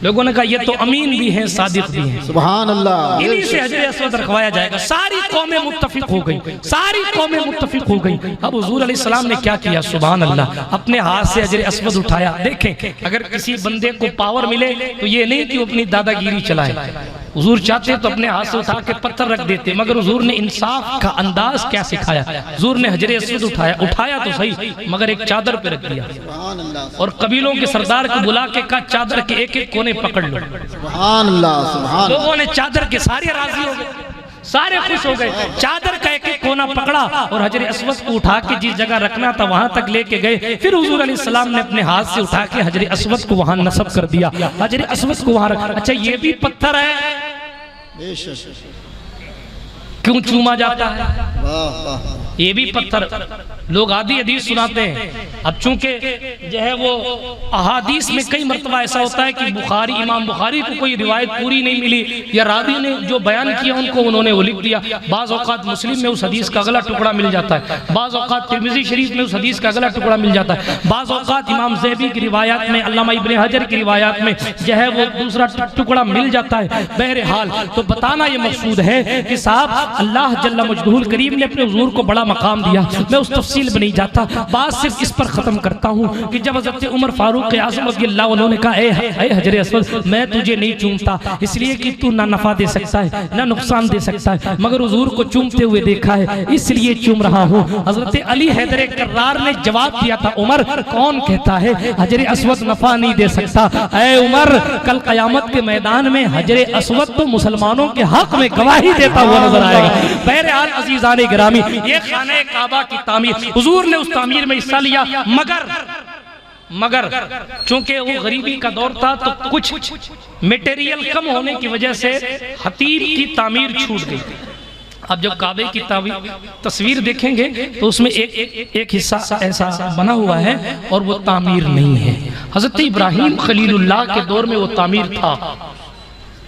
लोगों ने कहा ये तो अमीन भी हैं सादिक भी हैं, सुभान अल्लाह, इन्हीं से हजरे अस्वद रखवाया जाएगा। सारी कौमें मुत्तफिक हो गई, सारी कौमें मुत्तफिक हो गई। अब हुजूर अलैहिस्सलाम ने क्या किया? सुभान अल्लाह, अपने हाथ से हजरे अस्वद उठाया। देखें अगर किसी बंदे को पावर मिले तो ये नहीं कि वो अपनी दादागिरी चलाए। हुजूर चाहते तो अपने हाथ से उठा के पत्थर रख देते, मगर हुजूर ने इंसाफ का अंदाज क्या सिखाया? हुजूर ने हजरे अस्वद उठाया तो सही मगर एक चादर पे रख दिया और कबीलों के सरदार को बुला के कहा चादर के एक एक कोने पकड़ लो। सुभान अल्लाह, सुभान। लोगों ने चादर के सारे राजी हो गए, सारे खुश हो गए। चादर का एक एक कोना पकड़ा और हजरे अस्वद को उठा के जिस जगह रखना था वहां तक लेके गए। फिर हुजूर अलैहिस्सलाम ने अपने हाथ से उठा के हजरे अस्वद को वहां नस्ब कर दिया, हजरे अस्वद को वहां रखा। अच्छा ये भी पत्थर है, क्यों चूमा जाता है? वाह वाह ये भी पत्थर लोग आदि हदीस सुनाते हैं। अब चूंकि जो है वो अहादीस में कई मरतबा ऐसा होता है कि इमाम बुखारी को कोई रिवायत पूरी नहीं मिली या रावी ने जो बयान किया उनको उन्होंने वो लिख दिया। बाज़ औक़ात मुस्लिम में उस हदीस का अगला टुकड़ा मिल जाता है, बाज़ औक़ात तिर्मिज़ी शरीफ में उस हदीस का अगला टुकड़ा मिल जाता है, बाज़ औक़ात इमाम ज़ैबी की रिवायात में, अल्लामा इब्न हजर की रिवायात में जो है वो दूसरा टुकड़ा मिल जाता है। बहरहाल तो बताना ये मकसूद है कि साहब अल्लाह जल्ल मजदूहुल करीम ने अपने हुजूर को बड़ा मकाम दिया। मैं उस तफसील में नहीं जाता, बात सिर्फ इस पर खत्म करता हूँ कि जब हज़रत उमर फारूक आज़म रज़ियल्लाहु अन्हु ने कहा ए हजर अस्वद मैं तुझे नहीं चूमता इसलिए कि तू ना नफा दे सकता है ना नुकसान दे सकता है, मगर हुजूर को चूमते हुए देखा है इसलिए चूम रहा हूँ। हज़रत अली हैदर कर्रार ने जवाब दिया था, उमर कौन कहता है हजर अस्वद नफा नहीं दे सकता? ऐ उमर कल क़यामत के मैदान में हजर अस्वद तो मुसलमानों के हक में गवाही देता हुआ नजर आएगा। बहरहाल अज़ीज़ान गिरामी, ये खाने काबा की तामीर, हुजूर ने उस तामीर में हिस्सा लिया, मगर चूंकि वो गरीबी का दौर था तो कुछ मटेरियल कम होने की वजह से हतीम की तामीर छूट गई। अब जब काबे की तस्वीर देखेंगे तो उसमें एक हिस्सा ऐसा बना हुआ है और वो तामीर नहीं है। हजरत इब्राहीम खलीलुल्लाह के दौर में वो तामीर था,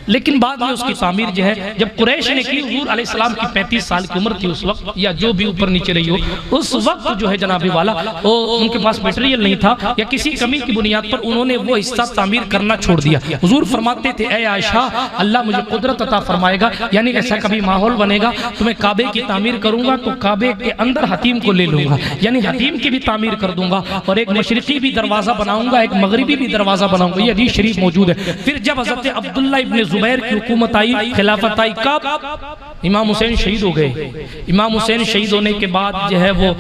लेकिन बाद में उसकी तामीर जो है जब कुरैश ने की, हुजूर अलैहिस्सलाम की 35 साल की उम्र थी उस वक्त, या जो भी ऊपर नीचे रही हो, उस वक्त जो है जनाबे वाला वो उनके पास मटेरियल नहीं था या किसी कमी की बुनियाद पर उन्होंने वो हिस्सा तामीर करना छोड़ दिया। हुजूर फरमाते थे ए आयशा अल्लाह मुझे कुदरत अता फरमाएगा, यानी ऐसा कभी माहौल बनेगा तो मैं काबे की तामीर करूंगा तो काबे के अंदर हतीम को ले लूंगा, यानी हतीम की भी तामीर कर दूंगा और एक मशरिकी भी दरवाजा बनाऊंगा, एक मगरिबी भी दरवाजा बनाऊंगा। ये हदीस शरीफ मौजूद है। फिर जब हजरत अब्दुल्ला इब्न जुबैर की हुकूमत आई, खिलाफत आई, कब इमाम हुसैन शहीद हो गए। इमाम हुसैन शहीद होने के बाद जो है वो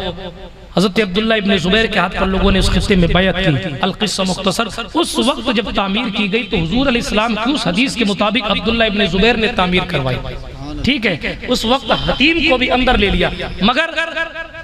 हजरत अब्दुल्ला इब्न जुबैर के हाथ पर लोगों ने उस खिस्से में बैयत की। अल-क़िस्सा मुख्तसर, उस वक्त जब तामीर की गई तो हुजूर अलैहिस्सलाम की उस हदीस के मुताबिक अब्दुल्ला इब्न जुबैर ने तामीर करवाई। ठीक है, उस वक्त हतीम को भी अंदर ले लिया, मगर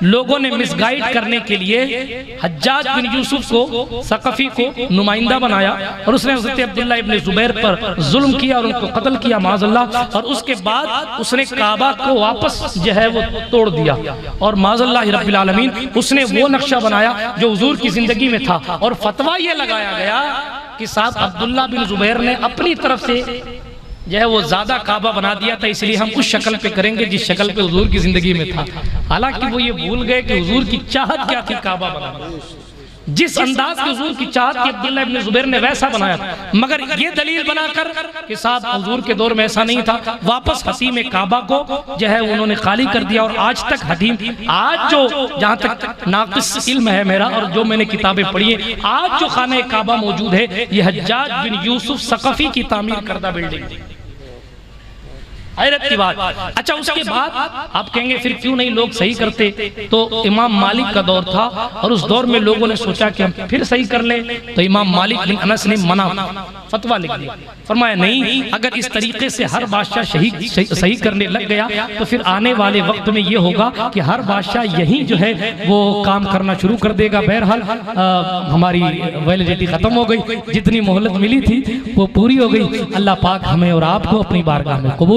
लोगों ने मिसगाइड करने के लिए हज्जाज बिन यूसुफ को सकफी को नुमाइंदा बनाया और उसने हज़रत अब्दुल्ला इब्न जुबैर पर जुल्म किया और उनको कत्ल किया माज़अल्लाह। और उसके बाद उसने काबा को वापस जो है वो तोड़ दिया और माज़अल्लाह रब्बिल आलमीन उसने वो नक्शा बनाया जो हुजूर की जिंदगी में था। और फतवा ये लगाया गया कि साहब अब्दुल्ला बिन जुबैर ने अपनी तरफ से जो है वो ज्यादा काबा बना दिया था, इसलिए हम उस शक्ल पे करेंगे जिस शक्ल पे हुजूर की जिंदगी में था। हालांकि वो ये भूल गए कि हुजूर की चाहत क्या थी काबा बनाना, जिस अंदाज की हुजूर की चाहत थी अब्दुल्ला इब्न जुबैर ने वैसा बनाया था। मगर ये दलील बनाकर कि साहब हुजूर के दौर में ऐसा नहीं था, वापस हतीम काबा को जो है उन्होंने खाली कर दिया। और आज तक हतीम, आज जो जहाँ तक नाक़िस इल्म है मेरा और जो मैंने किताबें पढ़ी है, आज जो खाने काबा मौजूद है ये हज्जाज बिन यूसुफ सकफी की तामीर करदा बिल्डिंग। हैरत की बात। अच्छा, उसके बाद आप कहेंगे फिर क्यों नहीं लोग सही करते? तो इमाम मालिक का दौर था और उस दौर में लोगों ने सोचा कि हम फिर सही कर लें, तो इमाम मालिक बिन अनस ने मना, फतवा लिख दिया। फरमाया नहीं, अगर इस तरीके से हर बादशाह सही करने लग गया तो फिर आने वाले वक्त में ये होगा कि हर बादशाह यही जो है वो काम करना शुरू कर देगा। बहरहाल हमारी वैलिडिटी खत्म हो गई, जितनी मोहलत मिली थी वो पूरी हो गई। अल्लाह पाक हमें और आपको अपनी बारगाह में कबूल